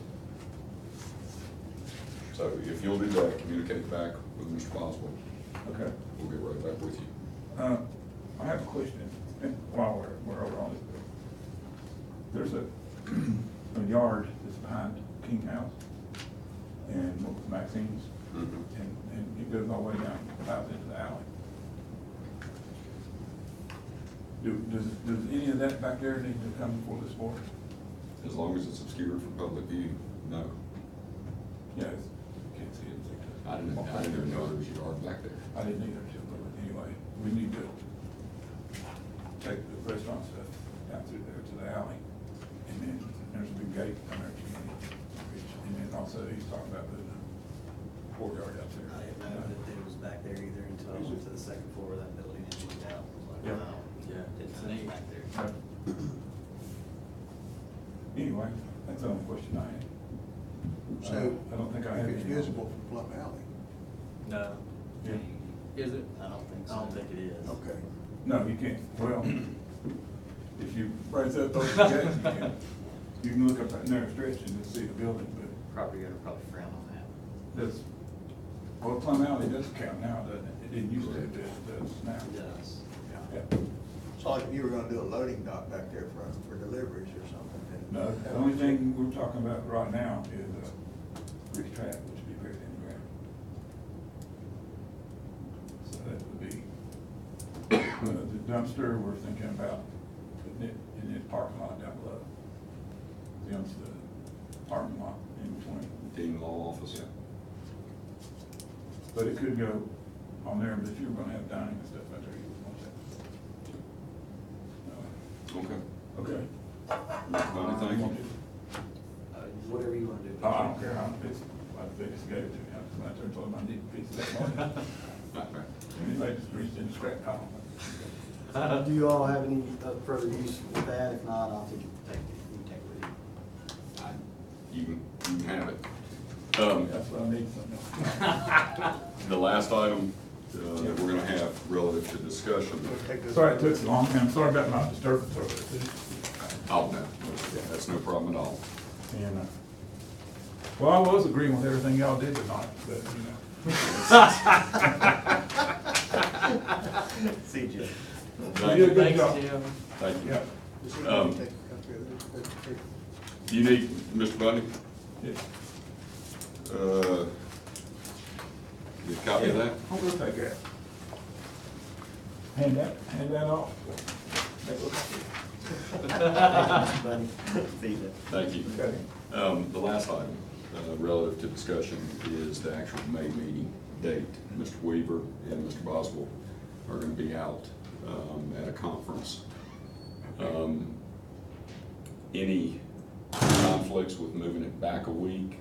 So if you'll do that, communicate back with Mr. Boswell. Okay. We'll be right back with you. I have a question, and while we're over on this. There's a yard that's behind King House and Maxine's, and it goes all the way down out into the alley. Does any of that back there need to come before this board? As long as it's obscured from public view, no. Yes. Can't see it. I didn't even know there was a yard back there. I didn't either, too, but anyway, we need to take the restaurant stuff down through there to the alley. And then there's a big gate on there, and then also he's talking about the courtyard out there. I didn't know that it was back there either until I went to the second floor of that building and looked out. I was like, Yeah. wow. Yeah. Didn't know it was back there. Anyway, that's the only question I had. So, I don't think I have if it's any. visible from Plum Alley, No. Yeah. Is it? I don't think so. I don't think it is. okay. No, you can't. Well, if you raise up those gates, you can look up that narrow stretch and just see the building, but Property owner probably frown on that. that's, well, Plum Alley does count now, doesn't it? It didn't used to, it does now. It does. Yeah. It's like if you were gonna do a loading dock back there for deliveries or something. then- No, the only thing we're talking about right now is, Rick's Trap, which would be buried in the ground. So that would be, the dumpster, we're thinking about putting it in the parking lot down below. The parking lot in between. Dean Law Office. Yeah. But it could go on there, but if you were gonna have dining and stuff out there, you would want that. Okay. Okay. Mr. Bunny, thank you. Whatever you want to do. Oh, I don't care how it's, they just gave it to me, I told them I need a piece of that morning. Anyway, just reached in the scrap pile. Do you all have any further use with that? If not, I'll think you can take it with you. You can have it. That's what I need, something else. The last item that we're gonna have relative to discussion. Sorry it took so long, I'm sorry about my disturbance over there, too. Oh, no, that's no problem at all. And, well, I was agreeing with everything y'all did tonight, but, you know. See you. Thank You you. did a good job. Thank you. Yeah. Does Um, anybody take a copy of this? Do you need, Mr. Bundy, Yeah. get a copy of that? I'm gonna take that. Hand that off. Buddy. See you. Thank you. Okay. The last item, relative to discussion, is the actual May meeting date. Mr. Weaver and Mr. Boswell are gonna be out, at a conference. Any conflicts with moving it back a week?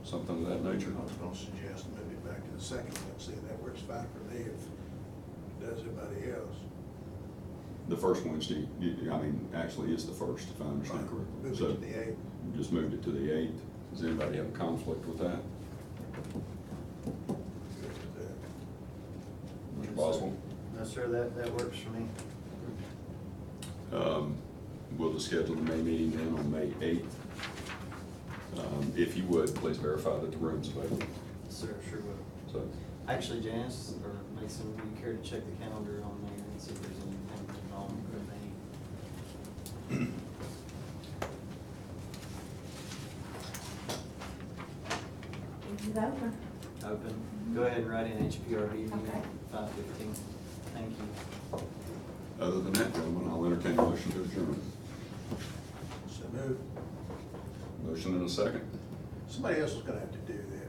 Something of that nature? I was gonna suggest move it back to the second Wednesday, that works fine for me if it does everybody else. The first Wednesday, actually is the first, if I understand correctly. Move it So, to the 8th. you just moved it to the 8th. Does anybody have a conflict with that? Good with that. Mr. Boswell? No, sir, that works for me. We'll just schedule the May meeting then on May 8th. If you would, please verify that the room's available. Sir, sure will. So, Actually, Janice or Mason, would you care to check the calendar on there and see if there's anything wrong with any? Is it over? Open. Go ahead and write in HPRB meeting Okay. 5:15. Thank you. other than that, gentlemen, I'll entertain a motion to adjourn. So move. Motion and a second. Somebody else is gonna have to do that.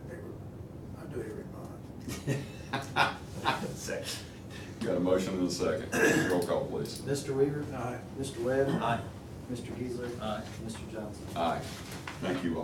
I do it every month. Second. Got a motion and a second. Roll call, please. Mr. Weaver? Aye. Mr. Webb? Aye. Mr. Geisler? Aye. Mr. Johnson? Aye. Thank you all.